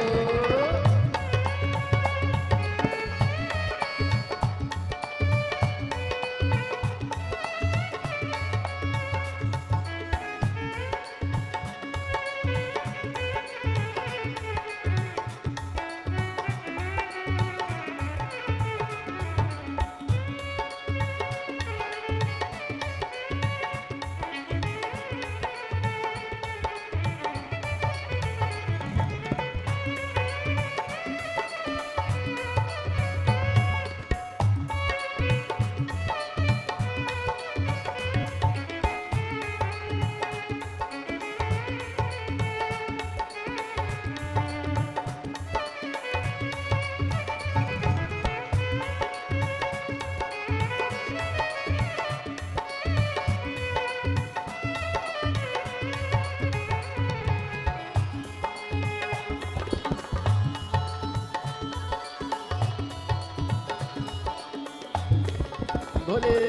बोले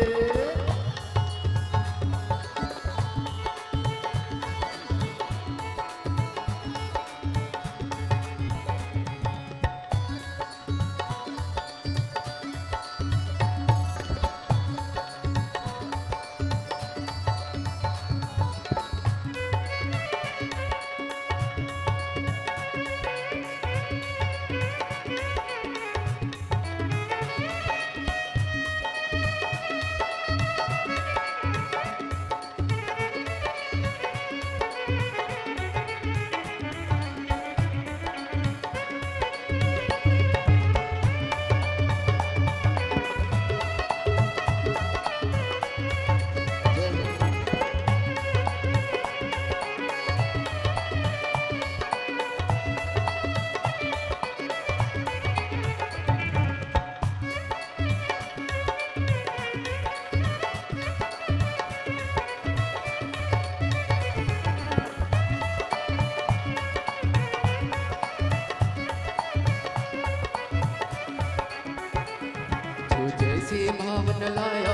जैसे भाव न लाया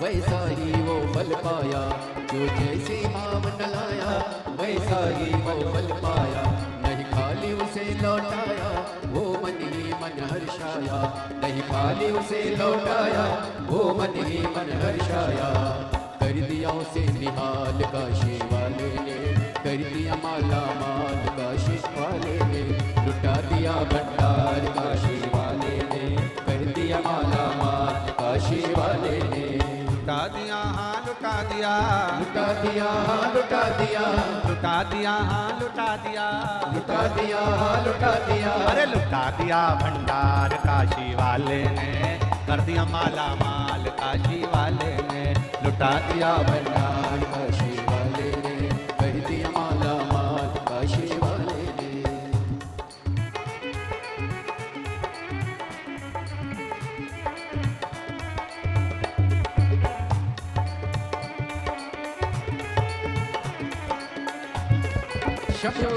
वैसा ही वो फल पाया, जो जैसे भाव न लाया वैसा ही वो फल पाया। नहीं खाली उसे लौटाया वो मन ही मन हर्षाया, नहीं खाली उसे लौटाया वो मन ही मन हर्षाया। कर दिया उसे निहाल काशी वाले ने, कर दिया माला माल काशी वाले ने, लुटा दिया भंडार काशी वाले ने, कर दिया माला माल काशी वाले ने। लुटा दिया हाँ लुटा दिया, लुटा दिया हाँ लुटा दिया, लुटा दिया हाँ लुटा दिया, लुटा दिया हाँ लुटा दिया। अरे लुटा दिया भंडार काशी वाले ने, कर दिया माला माल काशी वाले ने, लुटा दिया भंडार काशी वाले ने, कर दिया माला माल काशी वाले ने। शब्दो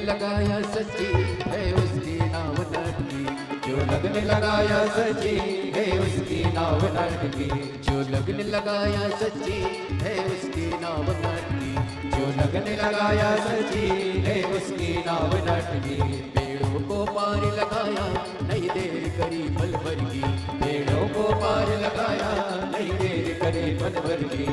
लगाया सच्ची है उसकी नाव लटकी, जो लगने लगाया सच्ची है उसकी नाव लटकी, जो लगने लगाया सच्ची है उसकी नाव लटकी, जो लगने लगाया सच्ची है उसकी नाव लटकी। पेड़ों को पार लगाया नहीं देर करी पल भर की, पेड़ों को पार लगाया नहीं देर करी पल भर की।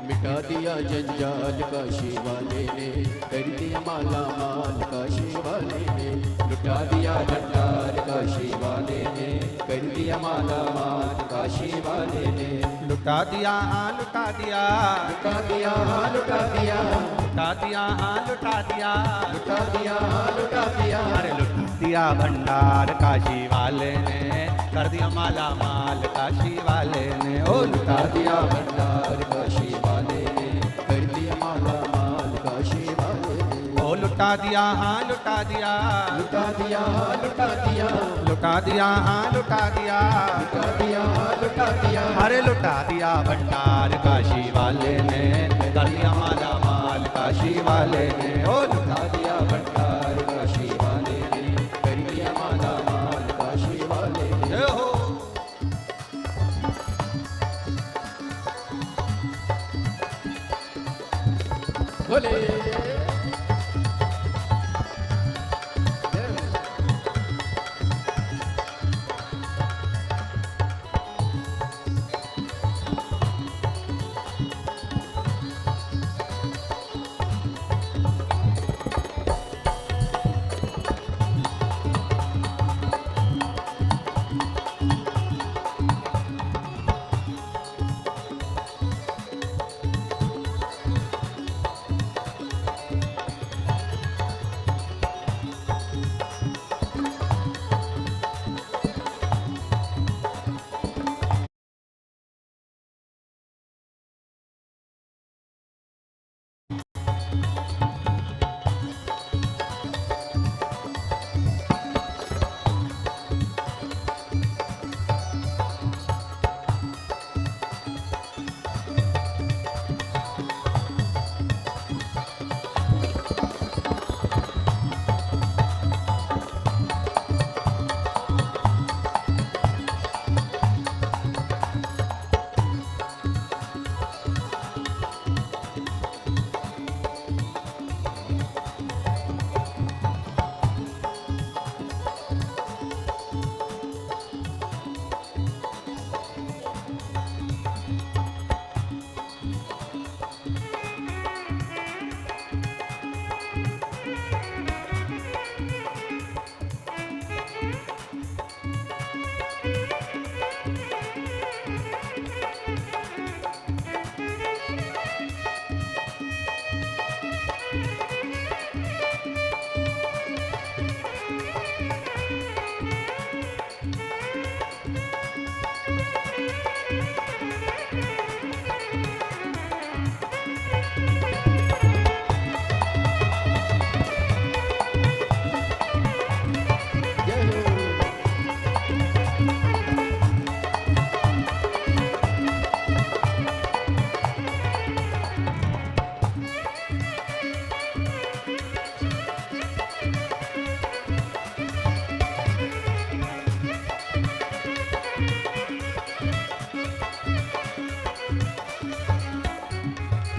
मिटा दिया जंजाल काशी वाले ने, कर दिया माला माल काशी वाले ने, लुटा दिया भंडार काशी वाले ने, कर दिया माला माल काशी वाले ने। लुटा दिया हाँ लुटा दिया, लुटा दिया हाँ लुटा दिया, लुटा दिया हाँ लुटा दिया, लुटा दिया हाँ लुटा दिया। अरे लुटा दिया भंडार काशी वाले ने, कर दिया माला माल काशी वाले ने, ओ लुटा दिया भंडार काशी वाले ने, कर दिया माला माल काशी वाले ने, ओ लुटा दिया हाँ लुटा दिया, लुटा दिया लुटा दिया, लुटा दिया हाँ लुटा दिया, लुटा दिया लुटा दिया, अरे लुटा दिया भंडार काशी वाले ने, कर दिया माला माल काशी वाले ने, ओ लुटा दिया भंडार काशी वाले ने, कर दिया माला माल काशी वाले ने। जय हो। बोले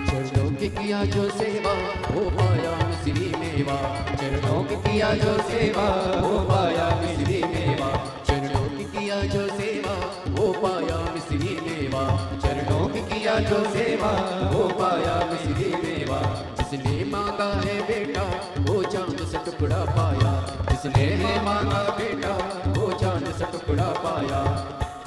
चरणों की किया जो सेवा वो पाया मिश्री मेवा, चरणों की किया जो सेवा वो पाया मिश्री मेवा, चरणों की किया जो सेवा वो पाया मिश्री मेवा, चरणों की किया जो सेवा वो पाया मिश्री मेवा। जिसने मांगा है बेटा वो चांद से टुकड़ा पाया, जिसने है मांगा बेटा वो चांद से टुकड़ा पाया।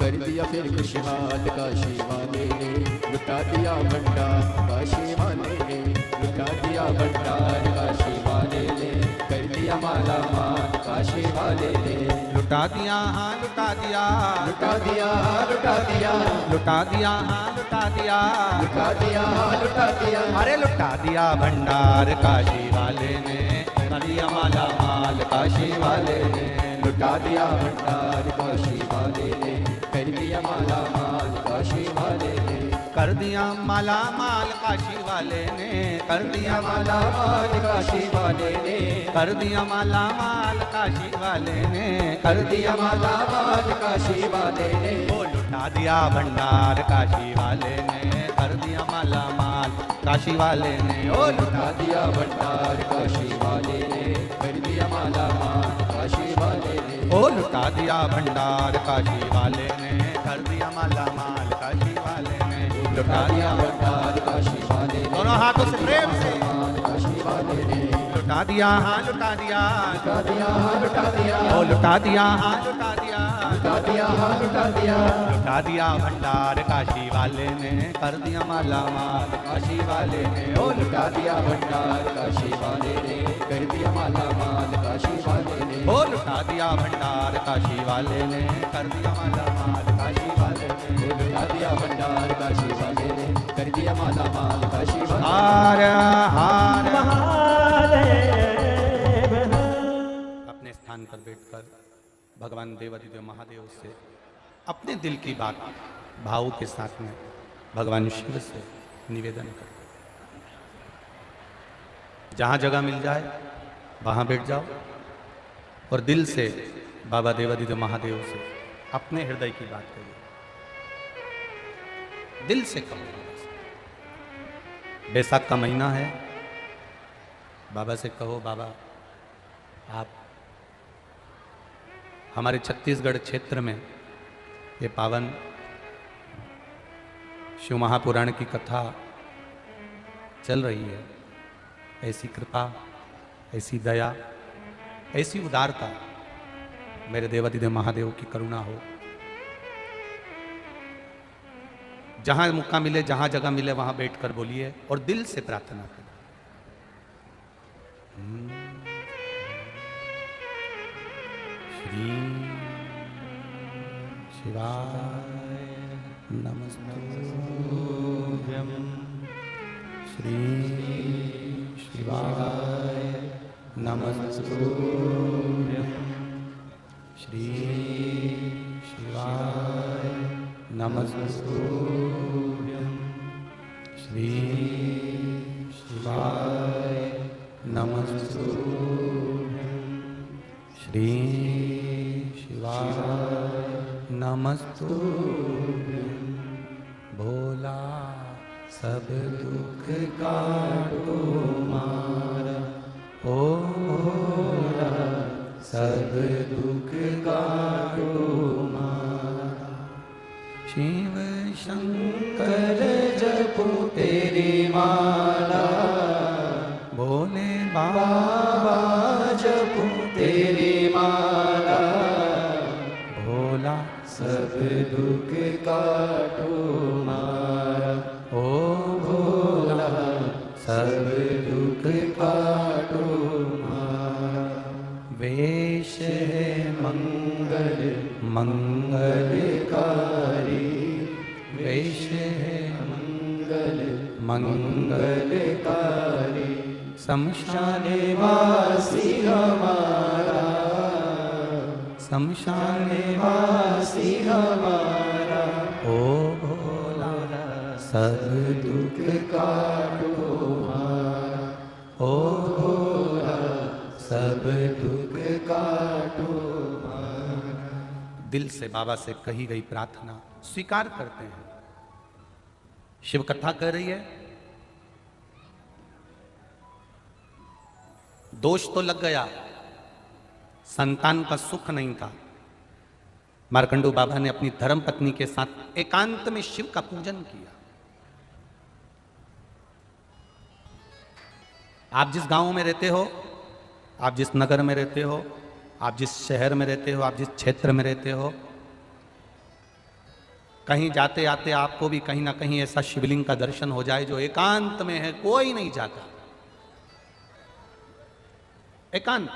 कर दिया फिर खुशहाल काशी वाले ने, लुटा दिया भंडार काशी वाले ने, लुटा दिया भंडार काशी वाले ने, कर दिया माला माल काशी वाले ने, लुटा दिया हाँ लुटा दिया, लुटा दिया लुटा दिया, लुटा दिया हाँ लुटा दिया, लुटा दिया लुटा दिया, अरे लुटा दिया भंडार काशी वाले ने, कर दिया माला माल काशी वाले ने, लुटा दिया भंडार काशी वाले ने, कर दिया माला माल काशी वाले ने, कर दिया माला माल काशी वाले ने, कर दिया माला माल काशी वाले ने, कर दिया माला माल काशी वाले ने, कर दिया माला माल काशी वाले ने, ओ लुटा दिया भंडार काशी वाले ने, कर दिया माला माल काशी वाले ने, ओ लुटा दिया भंडार काशी वाले ने, कर दिया माला माल काशी वाले ने, ओ लुटा दिया भंडार काशी वाले ने, कर दिया माला माल काशी वाले ने, लुटा दिया भंडार काशी वाले ने, दोनों हाथों से प्रेम से माल काशी वाले ने, लुटा दिया हाँ लुटा दिया, लुटा दिया हाँ लुटा दिया, ओ लुटा दिया हाँ लुटा दिया, लुटा दिया हाँ लुटा दिया, लुटा दिया भंडार काशी वाले ने कर दिया माला माल, काशी वाले ने ओ लुटा दिया भंडार, काशी वाले ने कर दिया माला माल, काशी वाले ने ओ लुटा दिया भंडार काशी वाले ने कर दिया माला माल, काशी वाले ने ओ लुटा दिया भंडार, काशी वाले ने कर दिया माला माल, काशी वाले हार हार महादेव अपने स्थान पर बैठकर भगवान देवाधिदेव महादेव से अपने दिल की बात भाव के साथ में भगवान शिव से निवेदन कर। जहां जगह मिल जाए वहां बैठ जाओ और दिल से बाबा देवाधिदेव महादेव से अपने हृदय की बात करिए, दिल से कहो। बैसाख का महीना है, बाबा से कहो बाबा आप हमारे छत्तीसगढ़ क्षेत्र में ये पावन शिव महापुराण की कथा चल रही है, ऐसी कृपा, ऐसी दया, ऐसी उदारता मेरे देवाधिदेव महादेव की करुणा हो। जहां मौका मिले, जहां जगह मिले वहां बैठकर बोलिए और दिल से प्रार्थना करें। श्री शिवाय नमस्तुभ्यं, श्री शिवाय नमस्तुभ्यं, श्री शिवाय नमस्तुभ्यं, श्री शिवाय नमस्तुभ्यं, श्री शिवाय नमस्तुभ्यं। भोला सब दुख काटो मारा, ओ भोला सब दुख काटो मारा। शिव शंकर जपो तेरी माला, भोले बाबा जपो तेरी माला, भोला सब दुख काटो मारा, ओ भोला सब दुख काटो मारा। वेश है मंगल मंगलकारी, वेश है मंगल मंगलकारी, शमशान वासी हमारा, शमशान वासी हमारा, ओ भोला सब दुख काटो मारा, ओ भोला सब दुख काटो मारा। दिल से बाबा से कही गई प्रार्थना स्वीकार करते हैं। शिव कथा कर रही है, दोष तो लग गया, संतान का सुख नहीं था। मार्कंडू बाबा ने अपनी धर्म पत्नी के साथ एकांत में शिव का पूजन किया। आप जिस गांव में रहते हो, आप जिस नगर में रहते हो, आप जिस शहर में रहते हो, आप जिस क्षेत्र में रहते हो, कहीं जाते आते आपको भी कहीं ना कहीं ऐसा शिवलिंग का दर्शन हो जाए जो एकांत में है, कोई नहीं जाता। एकांत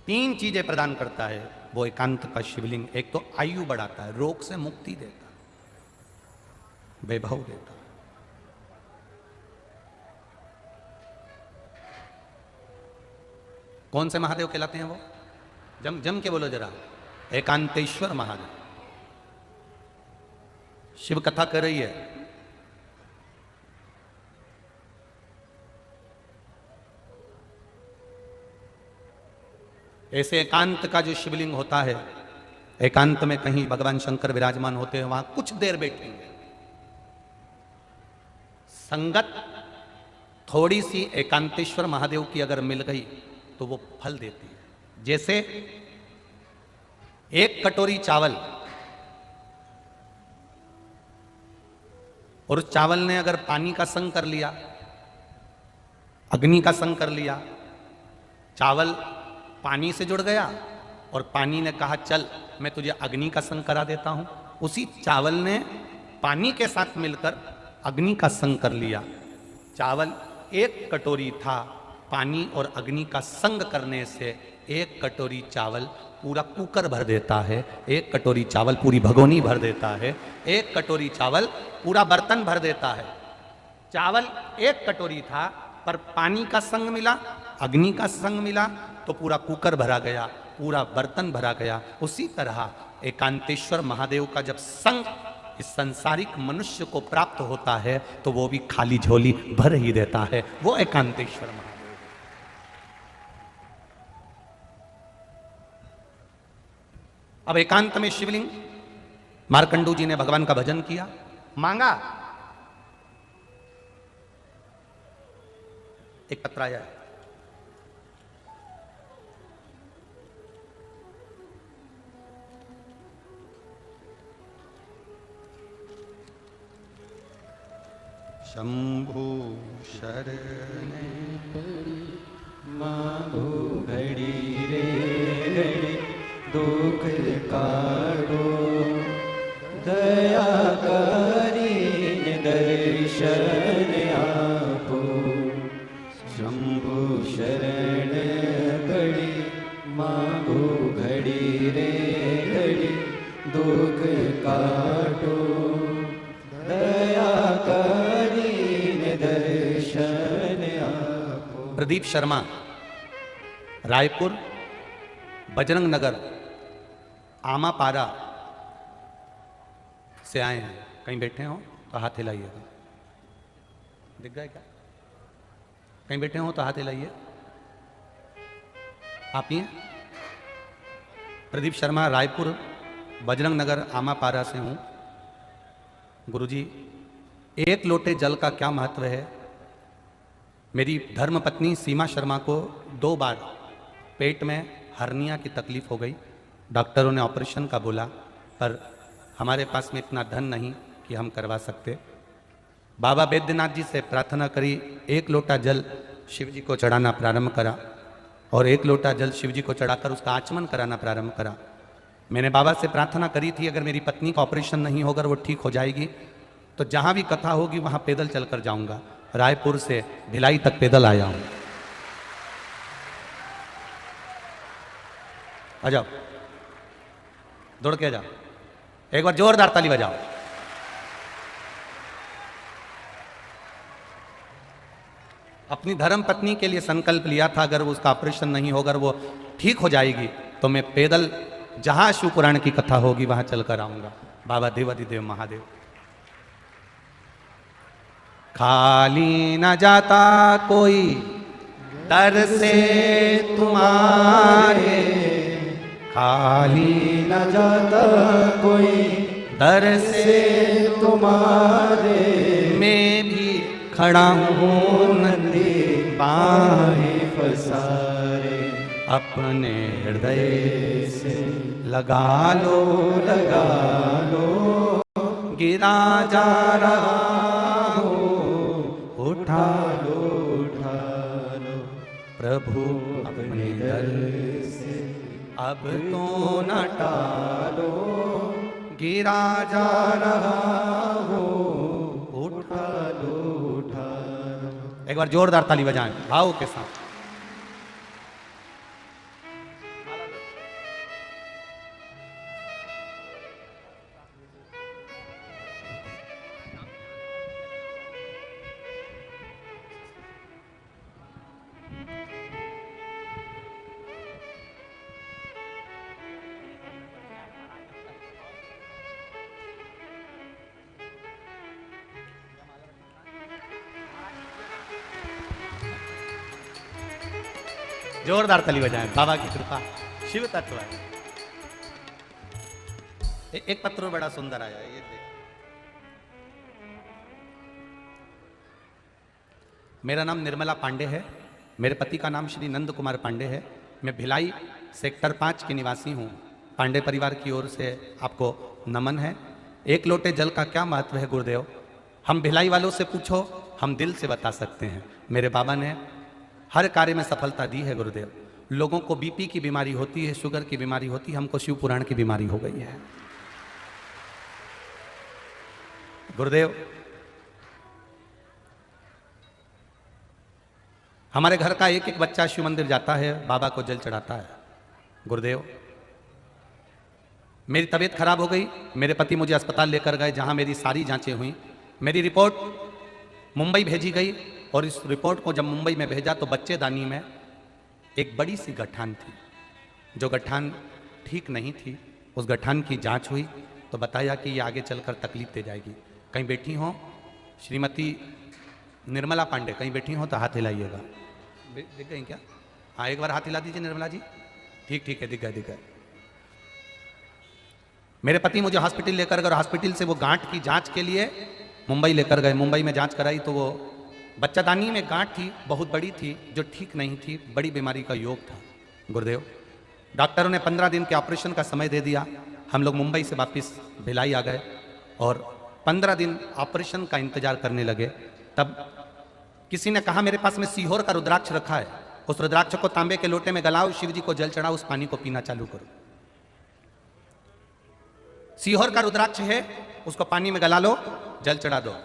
3 चीजें प्रदान करता है वो एकांत का शिवलिंग। एक तो आयु बढ़ाता है, रोग से मुक्ति देता है, वैभव देता है। कौन से महादेव कहलाते हैं वो? जम जम के बोलो जरा। एकांतेश्वर महादेव। शिव कथा कर रही है, ऐसे एकांत का जो शिवलिंग होता है, एकांत में कहीं भगवान शंकर विराजमान होते हैं, वहां कुछ देर बैठेंगे। संगत थोड़ी सी एकांतेश्वर महादेव की अगर मिल गई तो वो फल देती है। जैसे एक कटोरी चावल, और उस चावल ने अगर पानी का संग कर लिया अग्नि का संग कर लिया, चावल पानी से जुड़ गया और पानी ने कहा चल मैं तुझे अग्नि का संग करा देता हूं। उसी चावल ने पानी के साथ मिलकर अग्नि का संग कर लिया। चावल एक कटोरी था, पानी और अग्नि का संग करने से एक कटोरी चावल पूरा कुकर भर देता है, एक कटोरी चावल पूरी भगोनी भर देता है, एक कटोरी चावल पूरा बर्तन भर देता है। चावल एक कटोरी था पर पानी का संग मिला, अग्नि का संग मिला तो पूरा कुकर भरा गया, पूरा बर्तन भरा गया। उसी तरह एकांतेश्वर महादेव का जब संग इस संसारिक मनुष्य को प्राप्त होता है तो वो भी खाली झोली भर ही देता है, वो एकांतेश्वर महादेव। अब एकांत में शिवलिंग, मार्कंडू जी ने भगवान का भजन किया, मांगा, एक पत्र आया, शंभु शरण मांगो घड़ी रे घड़ी दुख काटो, दया करीन दर्शन आपो। शंभु शरण घड़ी मांगो घड़ी रे घड़ी दुख काटो, दया करीन दर्शन आपो। प्रदीप शर्मा रायपुर बजरंग नगर आमापारा से आए हैं। कहीं बैठे हो तो हाथ हिलाइएगा, दिख गए क्या? कहीं बैठे हो तो हाथ हिलाइए। आप ही हैं? प्रदीप शर्मा रायपुर बजरंग नगर आमापारा से हूं। गुरुजी, एक लोटे जल का क्या महत्व है? मेरी धर्मपत्नी सीमा शर्मा को 2 बार पेट में हर्निया की तकलीफ हो गई। डॉक्टरों ने ऑपरेशन का बोला, पर हमारे पास में इतना धन नहीं कि हम करवा सकते। बाबा बैद्यनाथ जी से प्रार्थना करी, 1 लोटा जल शिव जी को चढ़ाना प्रारंभ करा और 1 लोटा जल शिव जी को चढ़ाकर उसका आचमन कराना प्रारंभ करा। मैंने बाबा से प्रार्थना करी थी, अगर मेरी पत्नी का ऑपरेशन नहीं होगा, वो ठीक हो जाएगी तो जहां भी कथा होगी वहां पैदल चलकर जाऊंगा। रायपुर से भिलाई तक पैदल आया हूं। आ जाओ, दौड़ के आ जाओ, एक बार जोरदार ताली बजाओ। अपनी धर्म पत्नी के लिए संकल्प लिया था, अगर वो उसका ऑपरेशन नहीं होगा, अगर वो ठीक हो जाएगी तो मैं पैदल जहां शिव पुराण की कथा होगी वहां चलकर आऊंगा। बाबा देवादिदेव महादेव। खाली न जाता कोई दर से तुम्हारे, खाली न जाता कोई दर से तुम्हारे, मैं भी खड़ा हूँ नंदी बाहें पसारे। अपने हृदय से लगा लो, लगा लो, गिरा जा रहा हो, उठा लो, उठा लो, प्रभु अपने दर से अब तो न टालो, गिरा जा रहा हो, उठा लो, उठा लो। एक बार जोरदार ताली बजाएं भाव के साथ। जोरदार ताली बजाएं, बाबा की कृपा, शिव तत्व है। एक पत्र बड़ा सुंदर आया, ये देख। मेरा नाम निर्मला पांडे है, मेरे पति का नाम श्री नंद कुमार पांडे है। मैं भिलाई सेक्टर 5 के निवासी हूँ। पांडे परिवार की ओर से आपको नमन है। 1 लोटे जल का क्या महत्व है गुरुदेव? हम भिलाई वालों से पूछो, हम दिल से बता सकते हैं। मेरे बाबा ने हर कार्य में सफलता दी है गुरुदेव। लोगों को बीपी की बीमारी होती है, शुगर की बीमारी होती है, हमको शिव पुराण की बीमारी हो गई है। गुरुदेव, हमारे घर का एक एक बच्चा शिव मंदिर जाता है, बाबा को जल चढ़ाता है। गुरुदेव, मेरी तबीयत खराब हो गई, मेरे पति मुझे अस्पताल लेकर गए जहां मेरी सारी जांचें हुई। मेरी रिपोर्ट मुंबई भेजी गई और इस रिपोर्ट को जब मुंबई में भेजा तो बच्चेदानी में एक बड़ी सी गठान थी। जो गठान ठीक नहीं थी, उस गठान की जांच हुई तो बताया कि ये आगे चलकर तकलीफ दे जाएगी। कहीं बैठी हो श्रीमती निर्मला पांडे, कहीं बैठी हो तो हाथ हिलाइएगा। दिख गई क्या? हाँ, एक बार हाथ हिला दीजिए निर्मला जी। ठीक ठीक है, दिख गए दिख गए। मेरे पति मुझे हॉस्पिटल लेकर गए और हॉस्पिटल से वो गांठ की जांच के लिए मुंबई लेकर गए। मुंबई में जांच कराई तो वो बच्चादानी में गांठ थी, बहुत बड़ी थी, जो ठीक नहीं थी, बड़ी बीमारी का योग था। गुरुदेव, डॉक्टरों ने 15 दिन के ऑपरेशन का समय दे दिया। हम लोग मुंबई से वापस भिलाई आ गए और 15 दिन ऑपरेशन का इंतजार करने लगे। तब किसी ने कहा मेरे पास में सीहोर का रुद्राक्ष रखा है, उस रुद्राक्ष को तांबे के लोटे में गलाओ, शिव जी को जल चढ़ाओ, उस पानी को पीना चालू करो। सीहोर का रुद्राक्ष है, उसको पानी में गला लो, जल चढ़ा दो।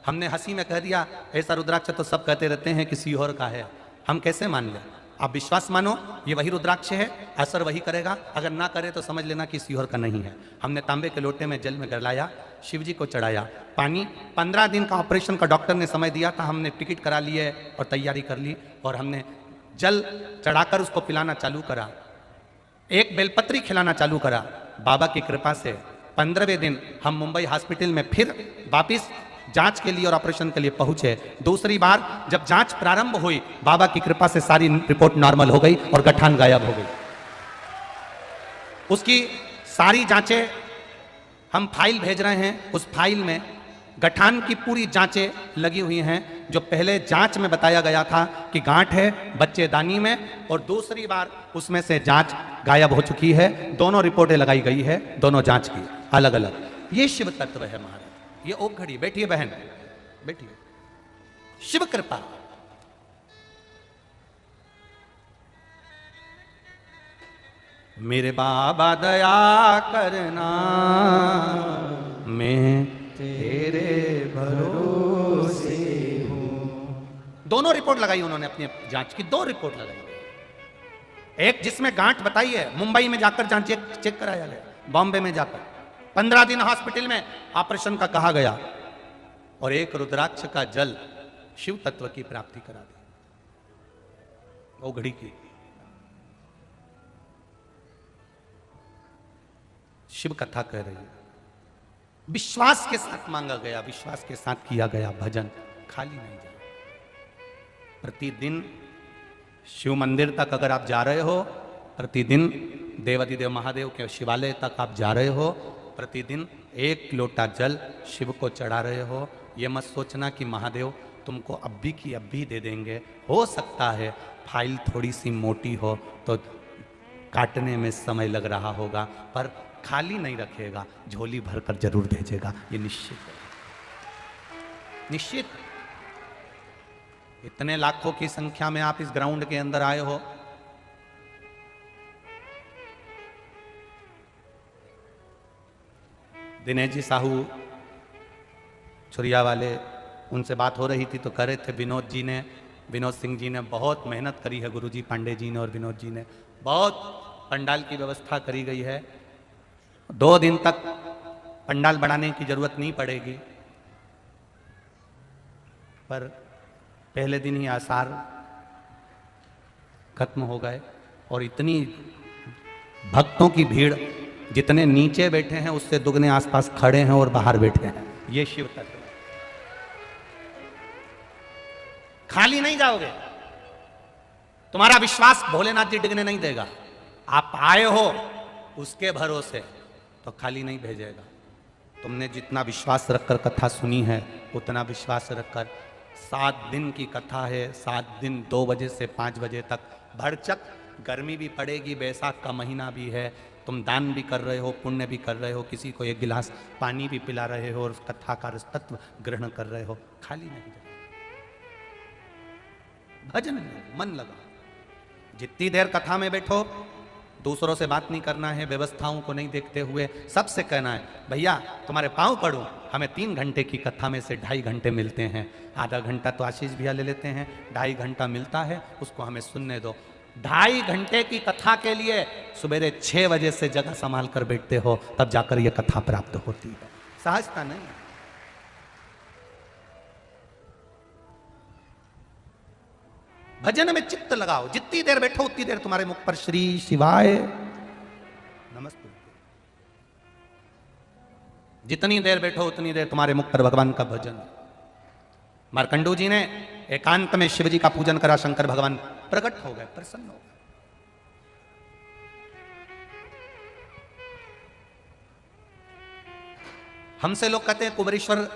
हमने हंसी में कह दिया ऐसा रुद्राक्ष तो सब कहते रहते हैं कि सीहोर का है, हम कैसे मान लें? आप विश्वास मानो, ये वही रुद्राक्ष है, असर वही करेगा, अगर ना करे तो समझ लेना कि सीहोर का नहीं है। हमने तांबे के लोटे में जल में गलाया, शिव जी को चढ़ाया पानी। 15 दिन का ऑपरेशन का डॉक्टर ने समय दिया था, हमने टिकट करा लिए और तैयारी कर ली और हमने जल चढ़ाकर उसको पिलाना चालू करा, एक बेलपत्री खिलाना चालू करा। बाबा की कृपा से 15वें दिन हम मुंबई हॉस्पिटल में फिर वापिस जांच के लिए और ऑपरेशन के लिए पहुंचे। दूसरी बार जब जांच प्रारंभ हुई, बाबा की कृपा से सारी रिपोर्ट नॉर्मल हो गई और गठान गायब हो गई। उसकी सारी जांचें हम फाइल भेज रहे हैं, उस फाइल में गठान की पूरी जांचें लगी हुई हैं। जो पहले जांच में बताया गया था कि गांठ है बच्चेदानी में, और दूसरी बार उसमें से जांच गायब हो चुकी है। दोनों रिपोर्टें लगाई गई है, दोनों जांच की अलग अलग। ये शिव तत्व है महाराज। ये ओक घड़ी, बैठिए बहन, बैठिए। शिव कृपा, मेरे बाबा दया करना, मैं तेरे भरोसे हूं। दोनों रिपोर्ट लगाई उन्होंने अपनी जांच की, 2 रिपोर्ट लगाई। एक जिसमें गांठ बताई है, मुंबई में जाकर जांच चेक कराया गया, बॉम्बे में जाकर 15 दिन हॉस्पिटल में ऑपरेशन का कहा गया, और एक रुद्राक्ष का जल शिव तत्व की प्राप्ति करा दी, वो घड़ी की। शिव कथा कह रही है, विश्वास के साथ मांगा गया, विश्वास के साथ किया गया भजन खाली नहीं जाए। प्रतिदिन शिव मंदिर तक अगर आप जा रहे हो, प्रतिदिन देवाधिदेव महादेव के शिवालय तक आप जा रहे हो, प्रतिदिन 1 लोटा जल शिव को चढ़ा रहे हो, ये मत सोचना कि महादेव तुमको अभी की अभी दे देंगे। हो सकता है फाइल थोड़ी सी मोटी हो तो काटने में समय लग रहा होगा, पर खाली नहीं रखेगा, झोली भरकर जरूर भेजेगा, ये निश्चित है, निश्चित। इतने लाखों की संख्या में आप इस ग्राउंड के अंदर आए हो, दिनेश जी साहू छुरिया वाले, उनसे बात हो रही थी तो कह रहे थे विनोद सिंह जी ने बहुत मेहनत करी है, गुरुजी पांडे जी ने और विनोद जी ने बहुत पंडाल की व्यवस्था करी गई है। 2 दिन तक पंडाल बढ़ाने की जरूरत नहीं पड़ेगी, पर पहले दिन ही आसार खत्म हो गए और इतनी भक्तों की भीड़, जितने नीचे बैठे हैं उससे दुगने आसपास खड़े हैं और बाहर बैठे हैं। ये शिव तत्व, खाली नहीं जाओगे, तुम्हारा विश्वास भोलेनाथ जी डिगने नहीं देगा। आप आए हो उसके भरोसे तो खाली नहीं भेजेगा। तुमने जितना विश्वास रखकर कथा सुनी है, उतना विश्वास रखकर 7 दिन की कथा है, 7 दिन 2 बजे से 5 बजे तक, भरचक गर्मी भी पड़ेगी, बैसाख का महीना भी है, तुम दान भी कर रहे हो, पुण्य भी कर रहे हो, किसी को 1 गिलास पानी भी पिला रहे हो और कथा का तत्व ग्रहण कर रहे हो, खाली नहीं जाए। भजन में मन लगा। जितनी देर कथा में बैठो, दूसरों से बात नहीं करना है, व्यवस्थाओं को नहीं देखते हुए सबसे कहना है भैया तुम्हारे पांव पड़ूं, हमें 3 घंटे की कथा में से 2.5 घंटे मिलते हैं, आधा घंटा तो आशीष भैया ले लेते हैं, 2.5 घंटा मिलता है, उसको हमें सुनने दो। 2.5 घंटे की कथा के लिए सवेरे 6 बजे से जगह संभाल कर बैठते हो, तब जाकर यह कथा प्राप्त होती है, सहजता नहीं। भजन में चित्त लगाओ, जितनी देर बैठो उतनी देर तुम्हारे मुख पर श्री शिवाय नमस्ते, जितनी देर बैठो उतनी देर तुम्हारे मुख पर भगवान का भजन। मार्कंडू जी ने एकांत में शिव जी का पूजन करा, शंकर भगवान प्रकट हो गए, प्रसन्न हो गए। हमसे लोग कहते हैं कुबेरेश्वर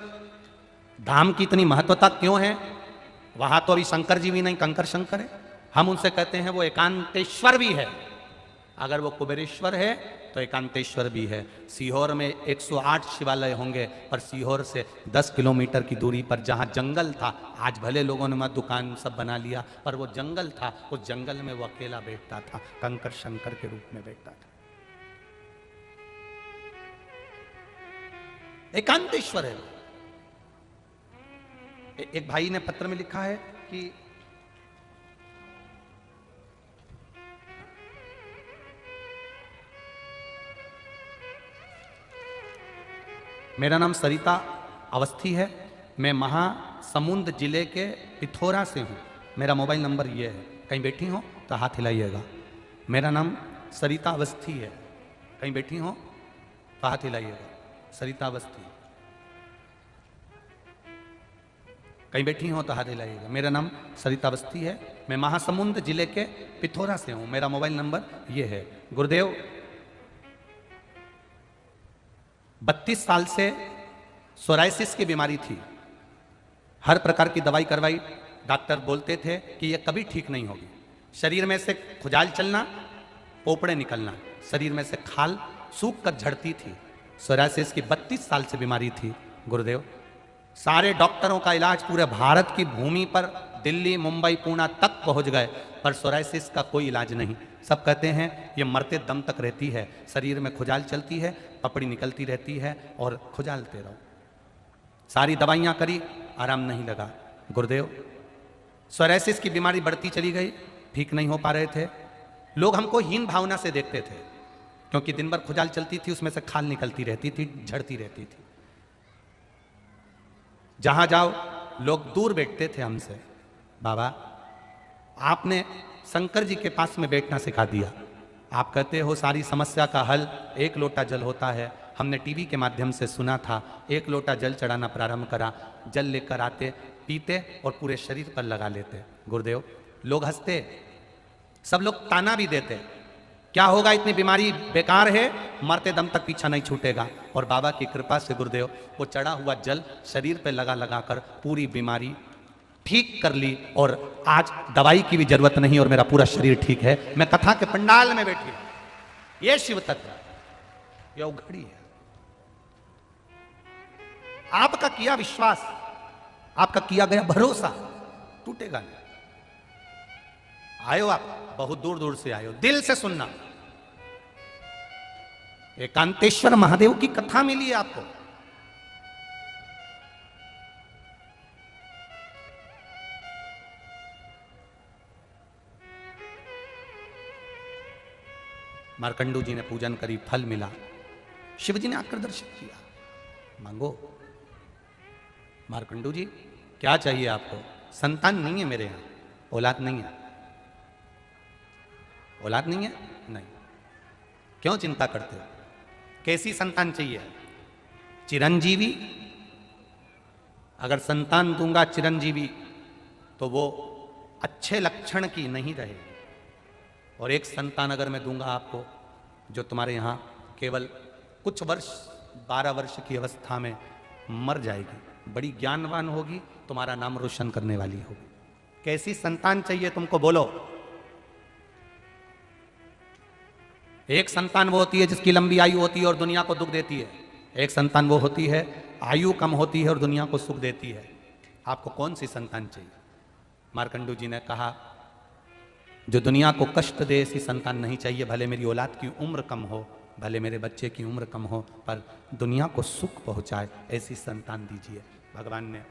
धाम की इतनी महत्वता क्यों है, वहां तो अभी शंकर जी भी नहीं, कंकर शंकर है। हम उनसे कहते हैं वो एकांतेश्वर भी है। अगर वो कुबेरेश्वर है तो एकांतेश्वर भी है। सीहोर में 108 शिवालय होंगे, पर सीहोर से 10 किलोमीटर की दूरी पर जहां जंगल था, आज भले लोगों ने मत दुकान सब बना लिया, पर वो जंगल था, उस जंगल में वो अकेला बैठता था, कंकर शंकर के रूप में बैठता था। एकांतेश्वर है। एक भाई ने पत्र में लिखा है कि मेरा नाम सरिता अवस्थी है, मैं महासमुंद जिले के पिथौरा से हूं, मेरा मोबाइल नंबर ये है, कहीं बैठी हो तो हाथ हिलाइएगा। मेरा नाम सरिता अवस्थी है, कहीं बैठी हो तो हाथ हिलाइएगा। सरिता अवस्थी, कहीं बैठी हो तो हाथ हिलाइएगा। मेरा नाम सरिता अवस्थी है, मैं महासमुंद जिले के पिथौरा से हूं, मेरा मोबाइल नंबर ये है। गुरुदेव 32 साल से सोराइसिस की बीमारी थी, हर प्रकार की दवाई करवाई, डॉक्टर बोलते थे कि यह कभी ठीक नहीं होगी। शरीर में से खुजाल चलना, पोपड़े निकलना, शरीर में से खाल सूख कर झड़ती थी। सोराइसिस की 32 साल से बीमारी थी। गुरुदेव सारे डॉक्टरों का इलाज पूरे भारत की भूमि पर दिल्ली, मुंबई, पुणे तक पहुंच गए, पर सोराइसिस का कोई इलाज नहीं। सब कहते हैं ये मरते दम तक रहती है, शरीर में खुजाल चलती है, पपड़ी निकलती रहती है और खुजालते रहो। सारी दवाइयां करी, आराम नहीं लगा। गुरुदेव सोराइसिस की बीमारी बढ़ती चली गई, ठीक नहीं हो पा रहे थे। लोग हमको हीन भावना से देखते थे, क्योंकि दिन भर खुजाल चलती थी, उसमें से खाल निकलती रहती थी, झड़ती रहती थी। जहां जाओ लोग दूर बैठते थे हमसे। बाबा आपने शंकर जी के पास में बैठना सिखा दिया। आप कहते हो सारी समस्या का हल 1 लोटा जल होता है। हमने टीवी के माध्यम से सुना था, 1 लोटा जल चढ़ाना प्रारंभ करा, जल लेकर आते, पीते और पूरे शरीर पर लगा लेते। गुरुदेव लोग हंसते, सब लोग ताना भी देते, क्या होगा, इतनी बीमारी बेकार है, मरते दम तक पीछा नहीं छूटेगा। और बाबा की कृपा से गुरुदेव वो चढ़ा हुआ जल शरीर पे लगा लगा कर पूरी बीमारी ठीक कर ली, और आज दवाई की भी जरूरत नहीं और मेरा पूरा शरीर ठीक है। मैं कथा के पंडाल में बैठी, ये शिव तत्व, ये उघड़ी है। आपका किया विश्वास, आपका किया गया भरोसा टूटेगा नहीं। आयो आप बहुत दूर दूर से आयो, दिल से सुनना। एकांतेश्वर महादेव की कथा मिली है आपको। मार्कंडू जी ने पूजन करी, फल मिला, शिव जी ने आकर दर्शन किया। मांगो मार्कंडू जी क्या चाहिए आपको? संतान नहीं है मेरे यहां, औलाद नहीं है। औलाद नहीं है? नहीं। क्यों चिंता करते हो? कैसी संतान चाहिए? चिरंजीवी। अगर संतान दूंगा चिरंजीवी तो वो अच्छे लक्षण की नहीं रहेगी। और एक संतान अगर मैं दूंगा आपको जो तुम्हारे यहाँ केवल कुछ वर्ष 12 वर्ष की अवस्था में मर जाएगी, बड़ी ज्ञानवान होगी, तुम्हारा नाम रोशन करने वाली होगी। कैसी संतान चाहिए तुमको बोलो? एक संतान वो होती है जिसकी लंबी आयु होती है और दुनिया को दुख देती है। एक संतान वो होती है आयु कम होती है और दुनिया को सुख देती है। आपको कौन सी संतान चाहिए? मार्कंडू जी ने कहा, जो दुनिया को कष्ट दे ऐसी संतान नहीं चाहिए। भले मेरी औलाद की उम्र कम हो, भले मेरे बच्चे की उम्र कम हो, पर दुनिया को सुख पहुंचाए ऐसी संतान दीजिए। भगवान ने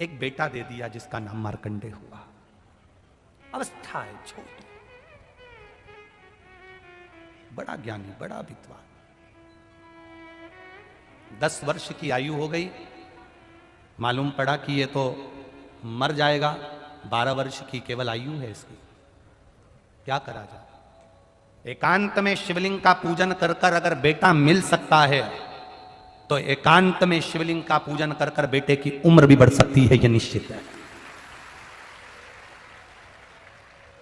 एक बेटा दे दिया जिसका नाम मार्कंडे हुआ। अवस्था है छोटी, बड़ा ज्ञानी, बड़ा विद्वान। 10 वर्ष की आयु हो गई, मालूम पड़ा कि ये तो मर जाएगा। 12 वर्ष की केवल आयु है इसकी, क्या करा जाए। एकांत में शिवलिंग का पूजन कर कर अगर बेटा मिल सकता है तो एकांत में शिवलिंग का पूजन कर कर बेटे की उम्र भी बढ़ सकती है, यह निश्चित है।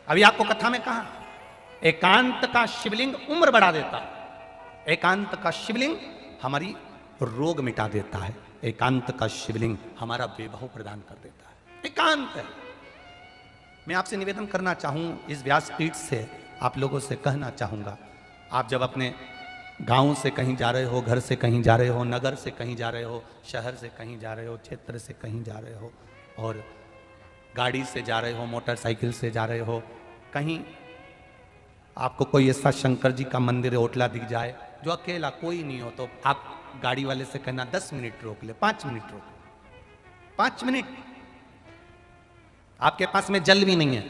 अभी आपको कथा में कहा, एकांत का शिवलिंग उम्र बढ़ा देता है। एकांत का शिवलिंग हमारी रोग मिटा देता है। एकांत का शिवलिंग हमारा वैभव प्रदान कर देता है। एकांत है। मैं आपसे निवेदन करना चाहूं, इस व्यासपीठ से आप लोगों से कहना चाहूंगा, आप जब अपने गांव से कहीं जा रहे हो, घर से कहीं जा रहे हो, नगर से कहीं जा रहे हो, शहर से कहीं जा रहे हो, क्षेत्र से कहीं जा रहे हो, और गाड़ी से जा रहे हो, मोटरसाइकिल से जा रहे हो, कहीं आपको कोई ऐसा शंकर जी का मंदिर ओटला दिख जाए जो अकेला कोई नहीं हो, तो आप गाड़ी वाले से कहना 10 मिनट रोक ले, 5 मिनट रोक ले, 5 मिनट। आपके पास में जल भी नहीं है,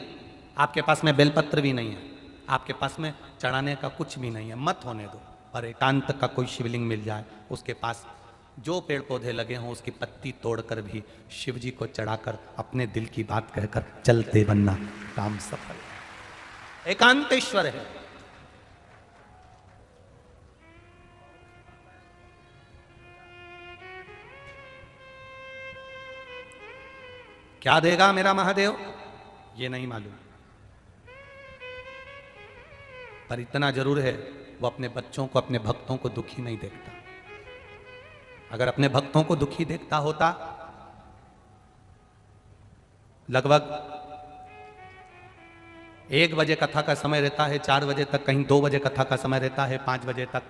आपके पास में बेलपत्र भी नहीं है, आपके पास में चढ़ाने का कुछ भी नहीं है, मत होने दो। और एकांत का कोई शिवलिंग मिल जाए, उसके पास जो पेड़ पौधे लगे हों उसकी पत्ती तोड़कर भी शिव जी को चढ़ाकर अपने दिल की बात कहकर चलते बनना, काम सफल। एकांतेश्वर है। क्या देगा मेरा महादेव ये नहीं मालूम, पर इतना जरूर है वो अपने बच्चों को, अपने भक्तों को दुखी नहीं देखता। अगर अपने भक्तों को दुखी देखता होता, लगभग 1 बजे कथा का समय रहता है, 4 बजे तक, कहीं 2 बजे कथा का समय रहता है, 5 बजे तक,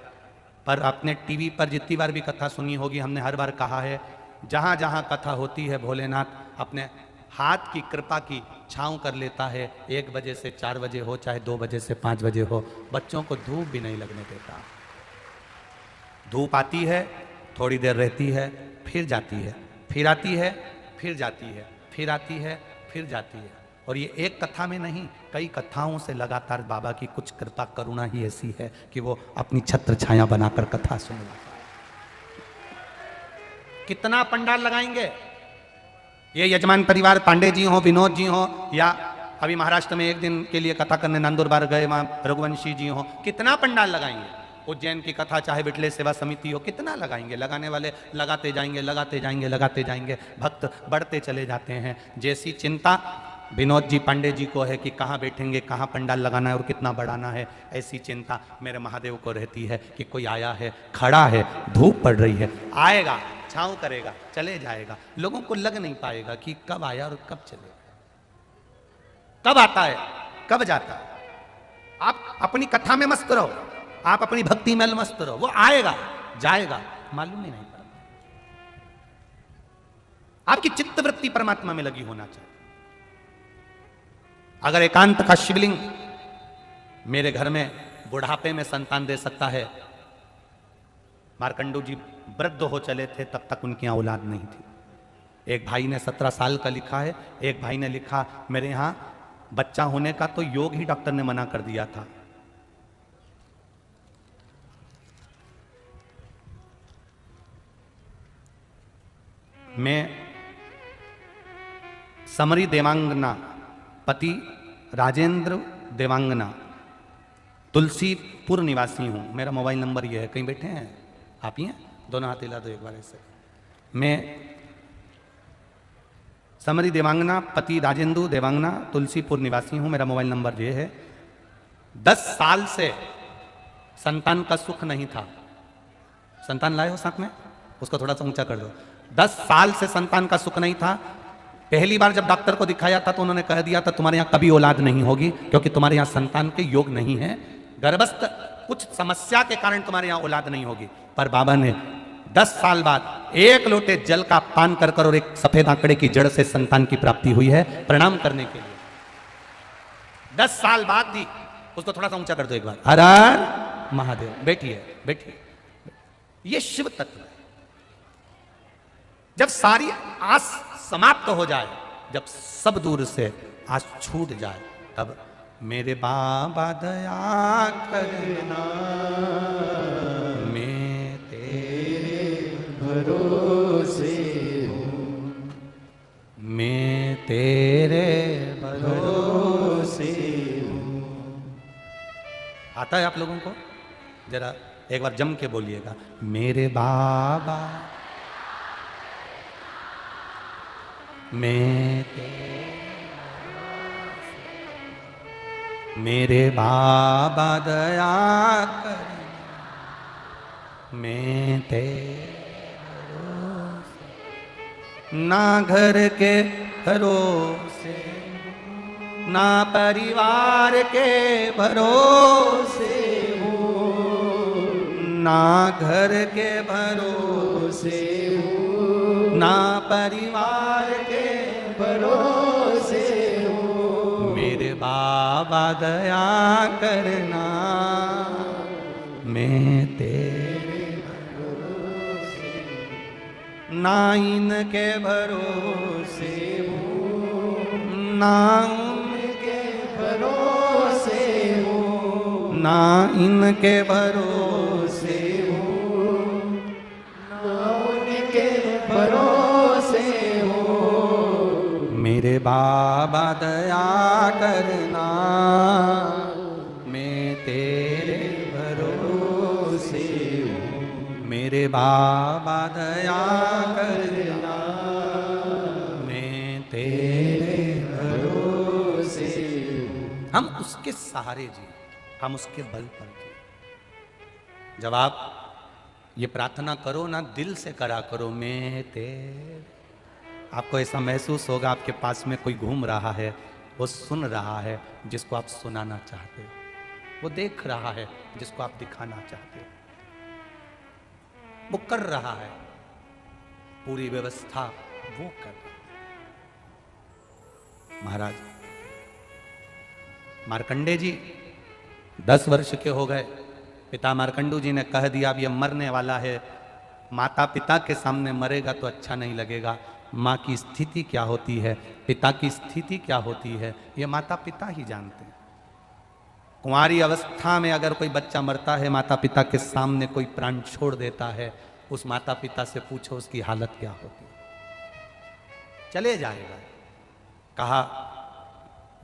पर अपने टीवी पर जितनी बार भी कथा सुनी होगी, हमने हर बार कहा है, जहां जहां कथा होती है भोलेनाथ अपने हाथ की कृपा की छांव कर लेता है। 1 बजे से 4 बजे हो, चाहे 2 बजे से 5 बजे हो, बच्चों को धूप भी नहीं लगने देता। धूप आती है, थोड़ी देर रहती है, फिर जाती है, फिर आती है, फिर जाती है, फिर आती है, फिर जाती है। और ये एक कथा में नहीं, कई कथाओं से लगातार बाबा की कुछ कृपा करुणा ही ऐसी है कि वो अपनी छत्र छाया बनाकर कथा सुनवाता है। कितना पंडाल लगाएंगे ये यजमान परिवार, पांडे जी हो, विनोद जी हो, या अभी महाराष्ट्र में 1 दिन के लिए कथा करने नंदुरबार गए, वहां रघुवंशी जी हो, कितना पंडाल लगाएंगे। उज्जैन की कथा चाहे बिटले सेवा समिति हो, कितना लगाएंगे। लगाने वाले लगाते जाएंगे, लगाते जाएंगे, लगाते जाएंगे, भक्त बढ़ते चले जाते हैं। जैसी चिंता विनोद जी, पांडे जी को है कि कहाँ बैठेंगे, कहाँ पंडाल लगाना है और कितना बढ़ाना है, ऐसी चिंता मेरे महादेव को रहती है कि कोई आया है, खड़ा है, धूप पड़ रही है, आएगा, छांव करेगा, चले जाएगा। लोगों को लग नहीं पाएगा कि कब आया और कब चलेगा, कब आता है, कब जाता है। आप अपनी कथा में मस्त रहो, आप अपनी भक्ति में मस्त रहो, वो आएगा जाएगा, मालूम ही नहीं पड़ता। आपकी चित्तवृत्ति परमात्मा में लगी होना चाहिए। अगर एकांत का शिवलिंग मेरे घर में बुढ़ापे में संतान दे सकता है, मार्कंडू जी वृद्ध हो चले थे तब तक उनकी औलाद नहीं थी। एक भाई ने 17 साल का लिखा है, एक भाई ने लिखा मेरे यहां बच्चा होने का तो योग ही डॉक्टर ने मना कर दिया था। मैं समरी देवांगना, पति राजेंद्र देवांगना, तुलसीपुर निवासी हूं। मेरा मोबाइल नंबर ये है। कहीं बैठे हैं आप? ही हैं? दोनों हाथ हिला दो एक बार ऐसे। मैं समरी देवांगना, पति राजेंद्र देवांगना, तुलसीपुर निवासी हूं। मेरा मोबाइल नंबर ये है। 10 साल से संतान का सुख नहीं था। संतान लाए हो साथ में? उसको थोड़ा सा ऊंचा कर दो। 10 साल से संतान का सुख नहीं था। पहली बार जब डॉक्टर को दिखाया था तो उन्होंने कह दिया था तुम्हारे यहाँ कभी औलाद नहीं होगी, क्योंकि तुम्हारे यहाँ संतान के योग नहीं है, गर्भस्थ कुछ समस्या के कारण तुम्हारे यहाँ औलाद नहीं होगी। पर बाबा ने 10 साल बाद 1 लोटे जल का पान कर कर और एक सफेद आंकड़े की जड़ से संतान की प्राप्ति हुई है प्रणाम करने के लिए। 10 साल बाद भी। उसको थोड़ा सा ऊंचा कर दो एक बार। हर हर महादेव। बैठिए बैठिए। ये शिव तत्व है। जब सारी आस समाप्त हो जाए, जब सब दूर से आस छूट जाए, तब मेरे बाबा दया करना, मैं तेरे भरोसे हूँ, मैं तेरे भरोसे हूँ। आता है आप लोगों को? जरा एक बार जम के बोलिएगा, मेरे बाबा मैं मेरे बाबा दया कर, मैं तेरे ना घर के भरोसे, ना परिवार के भरोसे हूँ, ना घर के भरोसे हूँ, ना परिवार के भरोसे हूँ। मेरे बाबा दया करना, मैं तेरे भरोसे, ना इनके भरोसे हूँ, ना उनके भरोसे हूँ, ना इनके भरोसे हूँ, ना उनके भरोसे हूँ। मेरे बाबा दया करना, मैं तेरे भरोसे हूँ, मेरे बाबा दया करना, मैं तेरे भरोसे हूँ। हम उसके सहारे जी, हम उसके बल पर जी। जब आप ये प्रार्थना करो ना, दिल से करा करो, मैं तेरे, आपको ऐसा महसूस होगा आपके पास में कोई घूम रहा है, वो सुन रहा है जिसको आप सुनाना चाहते हो, वो देख रहा है जिसको आप दिखाना चाहते हो, वो कर रहा है, पूरी व्यवस्था वो कर रहा है। महाराज मार्कंडे जी 10 वर्ष के हो गए, पिता मार्कंडू जी ने कह दिया अब ये मरने वाला है, माता पिता के सामने मरेगा तो अच्छा नहीं लगेगा। माँ की स्थिति क्या होती है, पिता की स्थिति क्या होती है, ये माता पिता ही जानते हैं। कुंवारी अवस्था में अगर कोई बच्चा मरता है, माता पिता के सामने कोई प्राण छोड़ देता है, उस माता पिता से पूछो उसकी हालत क्या होती है, चले जाएगा। कहा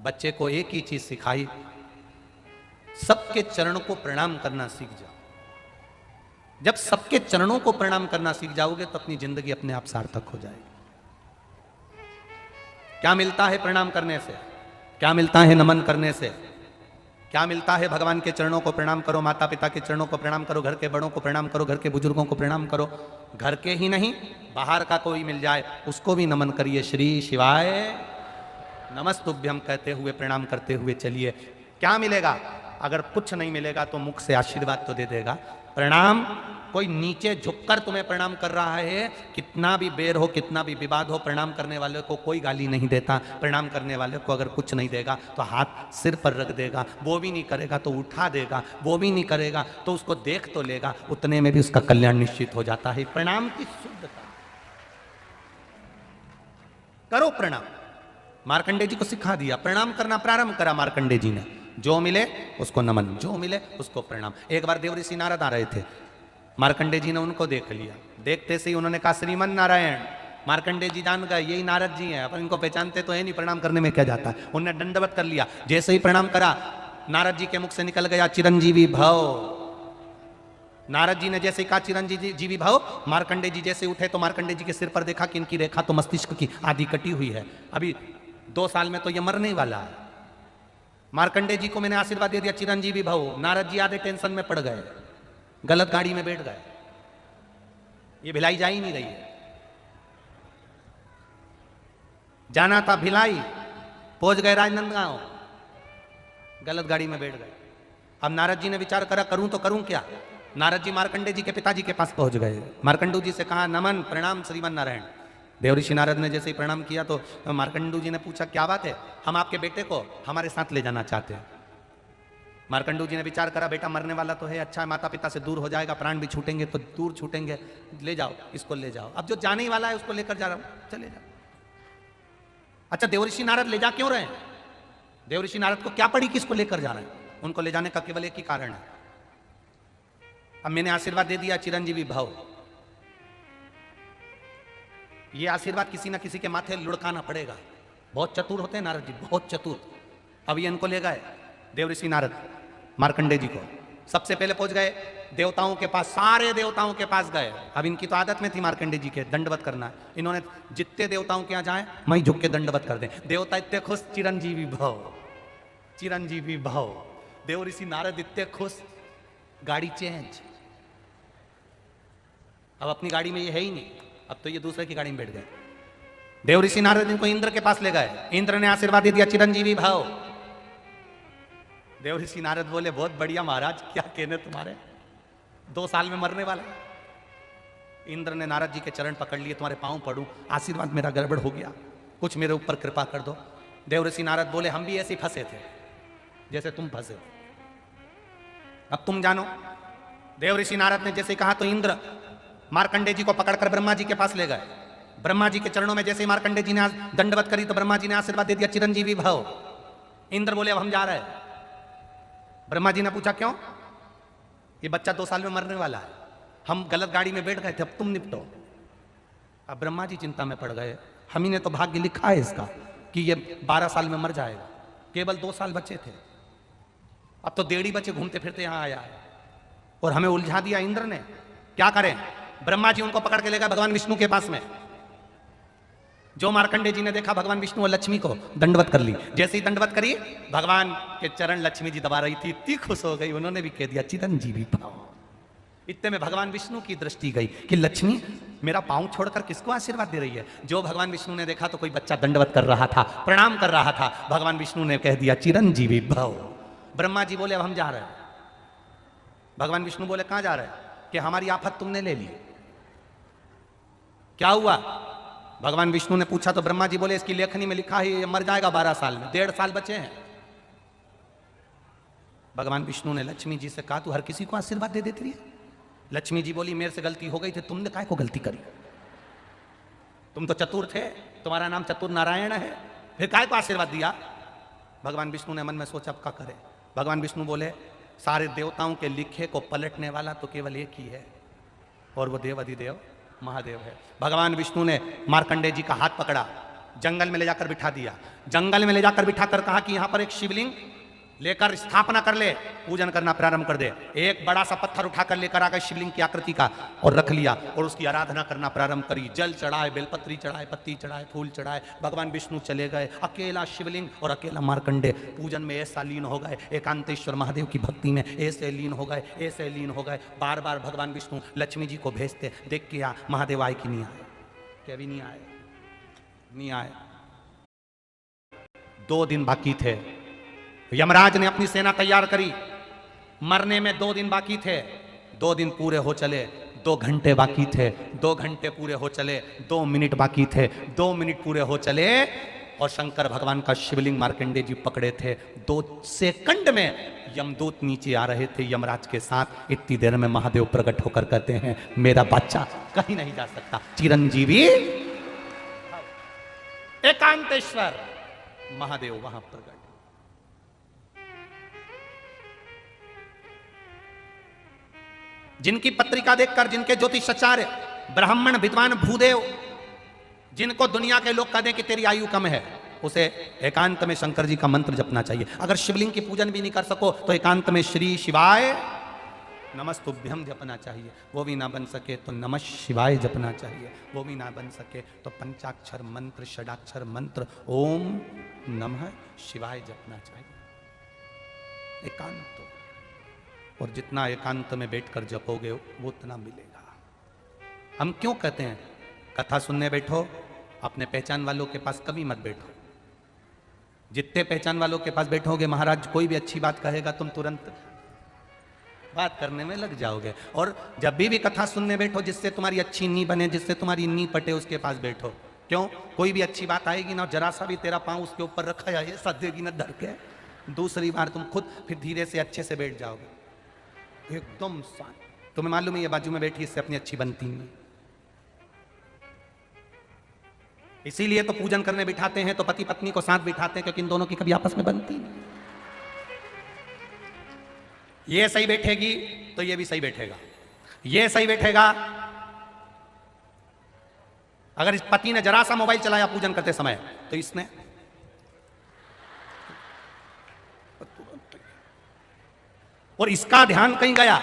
बच्चे को एक ही चीज सिखाई, सबके चरणों को प्रणाम करना सीख जाओ। जब सबके चरणों को प्रणाम करना सीख जाओगे तो अपनी जिंदगी अपने आप सार्थक हो जाएगी। क्या मिलता है प्रणाम करने से, क्या मिलता है नमन करने से, क्या मिलता है? भगवान के चरणों को प्रणाम करो, माता पिता के चरणों को प्रणाम करो, घर के बड़ों को प्रणाम करो, घर के बुजुर्गों को प्रणाम करो। घर के ही नहीं, बाहर का कोई मिल जाए उसको भी नमन करिए, श्री शिवाय नमस्तुभ्यम कहते हुए प्रणाम करते हुए चलिए। क्या मिलेगा? अगर कुछ नहीं मिलेगा तो मुख से आशीर्वाद तो दे देगा। प्रणाम, कोई नीचे झुककर तुम्हें प्रणाम कर रहा है, कितना भी बेर हो, कितना भी विवाद हो, प्रणाम करने वाले को कोई गाली नहीं देता। प्रणाम करने वाले को अगर कुछ नहीं देगा तो हाथ सिर पर रख देगा, वो भी नहीं करेगा तो उठा देगा, वो भी नहीं करेगा तो उसको देख तो लेगा, उतने में भी उसका कल्याण निश्चित हो जाता है। प्रणाम की शुद्धता, करो प्रणाम। मार्कंडे जी को सिखा दिया, प्रणाम करना प्रारंभ करा मार्कंडे जी ने। जो मिले उसको नमन, जो मिले उसको प्रणाम। एक बार देवऋषि नारद आ रहे थे, मार्कंडे जी ने उनको देख लिया। देखते से ही उन्होंने कहा श्रीमन नारायण। मार्कंडे जी जान गए यही नारद जी हैं, अपन इनको पहचानते तो है नहीं, प्रणाम करने में क्या जाता है। उन्होंने दंडवत कर लिया। जैसे ही प्रणाम करा, नारद जी के मुख से निकल गया चिरंजीवी भव। नारद जी ने जैसे कहा चिरंजीवी भव, मार्कंडे जी जैसे उठे तो मार्कंडे जी के सिर पर देखा कि इनकी रेखा तो मस्तिष्क की आधी कटी हुई है, अभी 2 साल में तो ये मरने वाला है। मार्कंडे जी को मैंने आशीर्वाद दे दिया चिरंजीवी भव। नारद जी आधे टेंशन में पड़ गए, गलत गाड़ी में बैठ गए, ये भिलाई जा ही नहीं रही है। जाना था भिलाई, पहुंच गए राजनांदगांव, गलत गाड़ी में बैठ गए। अब नारद जी ने विचार करा करूं तो करूं क्या, नारद जी मार्कंडे जी के पिताजी के पास पहुंच गए। मार्कंडू जी से कहा, नमन प्रणाम श्रीमान नारायण। देवऋषि नारद ने जैसे ही प्रणाम किया तो मार्कंडू जी ने पूछा, क्या बात है, हम आपके बेटे को हमारे साथ ले जाना चाहते हैं। मार्कंडू जी ने विचार करा, बेटा मरने वाला तो है, अच्छा है, माता पिता से दूर हो जाएगा, प्राण भी छूटेंगे तो दूर छूटेंगे, ले जाओ इसको ले जाओ। अब जो जाने ही वाला है उसको लेकर जा रहा हूं, चले जाओ। अच्छा देवऋषि नारद ले जा क्यों रहे हैं? देवऋषि नारद को क्या पड़ी कि इसको लेकर जा रहे हैं? उनको ले जाने का केवल एक ही कारण है, अब मैंने आशीर्वाद दे दिया चिरंजीवी भव, ये आशीर्वाद किसी ना किसी के माथे लुढ़काना पड़ेगा। बहुत चतुर होते हैं नारद जी, बहुत चतुर। अब ये इनको ले गए देवऋषि नारद मार्कंडे जी को, सबसे पहले पहुंच गए देवताओं के पास, सारे देवताओं के पास गए। अब इनकी तो आदत में थी मार्कंडे जी के दंडवत करना, इन्होंने जितने देवताओं के यहाँ जाए वहीं झुक के दंडवत कर दें। देवता इतने खुश, चिरंजीवी भव, चिरंजीवी भव। देवऋषि नारद इतने खुश, गाड़ी चेंज। अब अपनी गाड़ी में ये है ही नहीं, अब तो ये दूसरे की गाड़ी में बैठ गए। देवऋषि नारद इनको इंद्र के पास ले गए, इंद्र ने आशीर्वाद दे दिया चिरंजीवी भव। देवऋषि नारद बोले, बहुत बढ़िया महाराज, क्या कहने तुम्हारे, 2 साल में मरने वाला। इंद्र ने नारद जी के चरण पकड़ लिए, तुम्हारे पांव पड़ूं, आशीर्वाद मेरा गड़बड़ हो गया, कुछ मेरे ऊपर कृपा कर दो। देवऋषि नारद बोले, हम भी ऐसे फंसे थे जैसे तुम फंसे हो, अब तुम जानो। देवऋषि नारद ने जैसे कहा तो इंद्र मार्कंडे जी को पकड़कर ब्रह्मा जी के पास ले गए। ब्रह्मा जी के चरणों में जैसे ही मार्कंडे जी ने दंडवत करी तो ब्रह्मा जी ने आशीर्वाद दे दिया चिरंजीवी भव। इंद्र बोले, अब हम जा रहे हैं। ब्रह्मा जी ने पूछा, क्यों? ये बच्चा 2 साल में मरने वाला है, हम गलत गाड़ी में बैठ गए थे, अब तुम निपटो। अब ब्रह्मा जी चिंता में पड़ गए, हम ही ने तो भाग्य लिखा है इसका कि ये 12 साल में मर जाएगा, केवल 2 साल बचे थे, अब तो 1.5 बचे घूमते फिरते यहां आया है और हमें उलझा दिया इंद्र ने, क्या करें? ब्रह्मा जी उनको पकड़ के ले गए भगवान विष्णु के पास में। जो मार्कंडे जी ने देखा भगवान विष्णु और लक्ष्मी को, दंडवत कर ली। जैसे ही दंडवत करी, भगवान के चरण लक्ष्मी जी दबा रही थी, इतनी खुश हो गई, उन्होंने भी कह दिया चिरंजीवी भव। इतने में भगवान विष्णु की दृष्टि गई कि लक्ष्मी मेरा पांव छोड़कर किसको आशीर्वाद दे रही है। जो भगवान विष्णु ने देखा तो कोई बच्चा दंडवत कर रहा था, प्रणाम कर रहा था, भगवान विष्णु ने कह दिया चिरंजीवी भव। ब्रह्मा जी बोले, अब हम जा रहे हैं। भगवान विष्णु बोले, कहां जा रहे हैं? कि हमारी आफत तुमने ले ली। क्या हुआ? भगवान विष्णु ने पूछा तो ब्रह्मा जी बोले, इसकी लेखनी में लिखा है ये मर जाएगा 12 साल में, 1.5 साल बचे हैं। भगवान विष्णु ने लक्ष्मी जी से कहा, तू हर किसी को आशीर्वाद दे देती है। लक्ष्मी जी बोली, मेरे से गलती हो गई थी, तुमने काहे को गलती करी? तुम तो चतुर थे, तुम्हारा नाम चतुर नारायण है, फिर काहे को आशीर्वाद दिया? भगवान विष्णु ने मन में सोचा, अब क्या करे। भगवान विष्णु बोले, सारे देवताओं के लिखे को पलटने वाला तो केवल एक ही है, और वो देव अधिदेव महादेव है। भगवान विष्णु ने मार्कंडे जी का हाथ पकड़ा, जंगल में ले जाकर बिठा दिया। जंगल में ले जाकर बिठाकर कहा कि यहां पर एक शिवलिंग लेकर स्थापना कर ले, पूजन करना प्रारंभ कर दे। एक बड़ा सा पत्थर उठाकर लेकर आ गए शिवलिंग की आकृति का और रख लिया और उसकी आराधना करना प्रारंभ करी। जल चढ़ाए, बेलपत्री चढ़ाए, पत्ती चढ़ाए, फूल चढ़ाए। भगवान विष्णु चले गए, अकेला शिवलिंग और अकेला मार्कंडे पूजन में ऐसा लीन हो गए, एकांतेश्वर महादेव की भक्ति में ऐसे लीन हो गए, ऐसे लीन हो गए। बार बार भगवान विष्णु लक्ष्मी जी को भेजते, देख के महादेव आए कि नहीं आए? क्या भी नहीं आए, नहीं आए। 2 दिन बाकी थे, यमराज ने अपनी सेना तैयार करी, मरने में 2 दिन बाकी थे। 2 दिन पूरे हो चले, 2 घंटे बाकी थे, 2 घंटे पूरे हो चले, 2 मिनट बाकी थे, 2 मिनट पूरे हो चले और शंकर भगवान का शिवलिंग मार्कंडे जी पकड़े थे। 2 सेकंड में यमदूत नीचे आ रहे थे यमराज के साथ। इतनी देर में महादेव प्रकट होकर कहते हैं, मेरा बच्चा कहीं नहीं जा सकता, चिरंजीवी एकांतेश्वर महादेव वहां प्रकट। जिनकी पत्रिका देखकर, जिनके ज्योतिषाचार्य ब्राह्मण विद्वान भूदेव, जिनको दुनिया के लोग कहते हैं कि तेरी आयु कम है, उसे एकांत में शंकर जी का मंत्र जपना चाहिए। अगर शिवलिंग की पूजन भी नहीं कर सको तो एकांत में श्री शिवाय नमस्तुभ्यम जपना चाहिए। वो भी ना बन सके तो नमः शिवाय जपना चाहिए। वो भी ना बन सके तो पंचाक्षर मंत्र, षडाक्षर मंत्र ओम नमः शिवाय जपना चाहिए। एकांत, और जितना एकांत में बैठकर जपोगे वो उतना मिलेगा। हम क्यों कहते हैं कथा सुनने बैठो, अपने पहचान वालों के पास कभी मत बैठो। जितने पहचान वालों के पास बैठोगे, महाराज कोई भी अच्छी बात कहेगा तुम तुरंत बात करने में लग जाओगे। और जब भी कथा सुनने बैठो, जिससे तुम्हारी अच्छी नींव बने, जिससे तुम्हारी नींव पटे, उसके पास बैठो। क्यों? कोई भी अच्छी बात आएगी ना, जरा सा भी तेरा पांव उसके ऊपर रखा है, ये सदेगी ना धर के, दूसरी बार तुम खुद फिर धीरे से अच्छे से बैठ जाओगे एकदम शांत। तुम्हें मालूम है ये बाजू में बैठी, इससे अपनी अच्छी बनती नहीं। इसीलिए तो पूजन करने बिठाते हैं तो पति पत्नी को साथ बिठाते हैं, क्योंकि इन दोनों की कभी आपस में बनती नहीं। ये सही बैठेगी तो ये भी सही बैठेगा, ये सही बैठेगा। अगर इस पति ने जरा सा मोबाइल चलाया पूजन करते समय तो इसने और इसका ध्यान कहीं गया,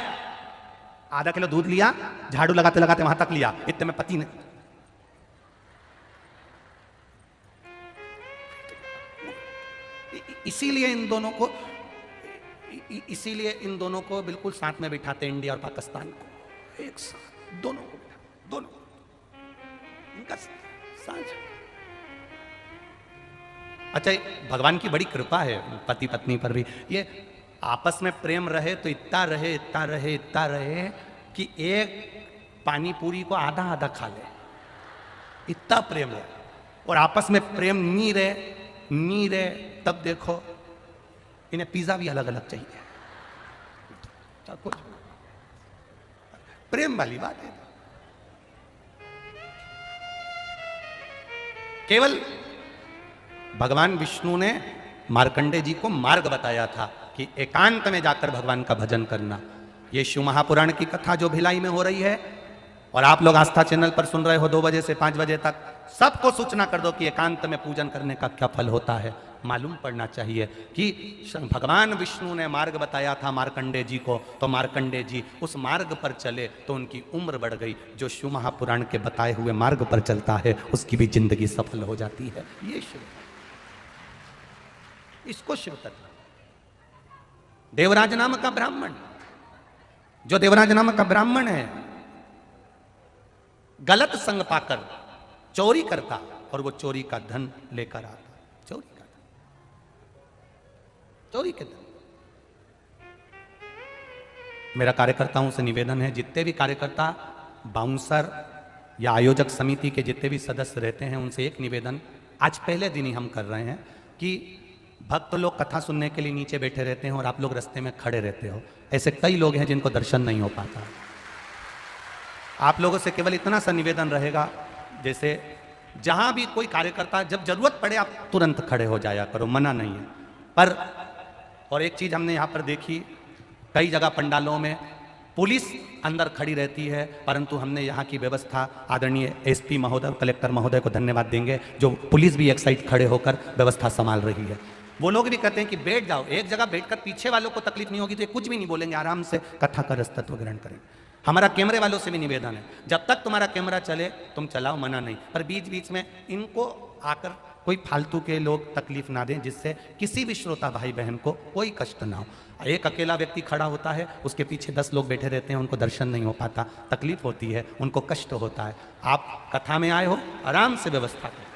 आधा किलो दूध लिया, झाड़ू लगाते लगाते वहां तक लिया, इतने में पति ने इसीलिए इन दोनों को बिल्कुल साथ में बिठाते, इंडिया और पाकिस्तान को एक साथ, दोनों इनका साथ। अच्छा, भगवान की बड़ी कृपा है पति पत्नी पर भी, ये आपस में प्रेम रहे तो इतना रहे कि एक पानी पूरी को आधा आधा खा ले, इतना प्रेम है। और आपस में प्रेम नहीं रहे तब देखो इन्हें पिज्जा भी अलग अलग चाहिए, कुछ प्रेम वाली बात है। केवल भगवान विष्णु ने मार्कंडे जी को मार्ग बताया था कि एकांत में जाकर भगवान का भजन करना। ये शिव महापुराण की कथा जो भिलाई में हो रही है, और आप लोग आस्था चैनल पर सुन रहे हो 2 बजे से 5 बजे तक, सबको सूचना कर दो कि एकांत में पूजन करने का क्या फल होता है। मालूम पड़ना चाहिए कि भगवान विष्णु ने मार्ग बताया था मार्कंडे जी को, तो मार्कंडे जी उस मार्ग पर चले तो उनकी उम्र बढ़ गई। जो शिव महापुराण के बताए हुए मार्ग पर चलता है उसकी भी जिंदगी सफल हो जाती है। ये शिव, इसको शिव तत्व। देवराज नाम का ब्राह्मण, जो देवराज नाम का ब्राह्मण है, गलत संग पाकर चोरी करता और वो चोरी का धन लेकर आता, चोरी के धन। मेरा कार्यकर्ताओं से निवेदन है, जितने भी कार्यकर्ता, बाउंसर या आयोजक समिति के जितने भी सदस्य रहते हैं, उनसे एक निवेदन आज पहले दिन ही हम कर रहे हैं कि भक्त लोग कथा सुनने के लिए नीचे बैठे रहते हैं और आप लोग रास्ते में खड़े रहते हो। ऐसे कई लोग हैं जिनको दर्शन नहीं हो पाता। आप लोगों से केवल इतना सा निवेदन रहेगा, जैसे जहां भी कोई कार्यकर्ता, जब जरूरत पड़े आप तुरंत खड़े हो जाया करो, मना नहीं है। पर और एक चीज हमने यहाँ पर देखी, कई जगह पंडालों में पुलिस अंदर खड़ी रहती है, परंतु हमने यहाँ की व्यवस्था, आदरणीय एसपी महोदय, कलेक्टर महोदय को धन्यवाद देंगे, जो पुलिस भी एक साइड खड़े होकर व्यवस्था संभाल रही है। वो लोग भी कहते हैं कि बैठ जाओ, एक जगह बैठकर पीछे वालों को तकलीफ नहीं होगी तो ये कुछ भी नहीं बोलेंगे, आराम से कथा का रसतत्व ग्रहण करेंगे। हमारा कैमरे वालों से भी निवेदन है, जब तक तुम्हारा कैमरा चले तुम चलाओ, मना नहीं, पर बीच बीच में इनको आकर कोई फालतू के लोग तकलीफ ना दें, जिससे किसी भी श्रोता भाई बहन को कोई कष्ट ना हो। एक अकेला व्यक्ति खड़ा होता है, उसके पीछे 10 लोग बैठे रहते हैं, उनको दर्शन नहीं हो पाता, तकलीफ होती है, उनको कष्ट होता है। आप कथा में आए हो, आराम से व्यवस्था करें।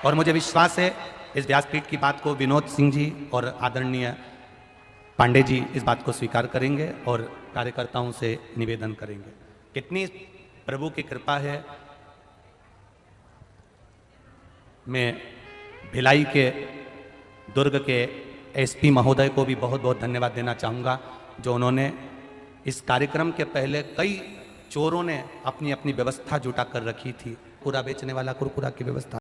और मुझे विश्वास है इस व्यासपीठ की बात को विनोद सिंह जी और आदरणीय पांडे जी इस बात को स्वीकार करेंगे और कार्यकर्ताओं से निवेदन करेंगे। कितनी प्रभु की कृपा है। मैं भिलाई के दुर्ग के एसपी महोदय को भी बहुत बहुत धन्यवाद देना चाहूँगा, जो उन्होंने इस कार्यक्रम के पहले कई चोरों ने अपनी अपनी व्यवस्था जुटा कर रखी थी, पूरा बेचने वाला कुरकुरा की व्यवस्था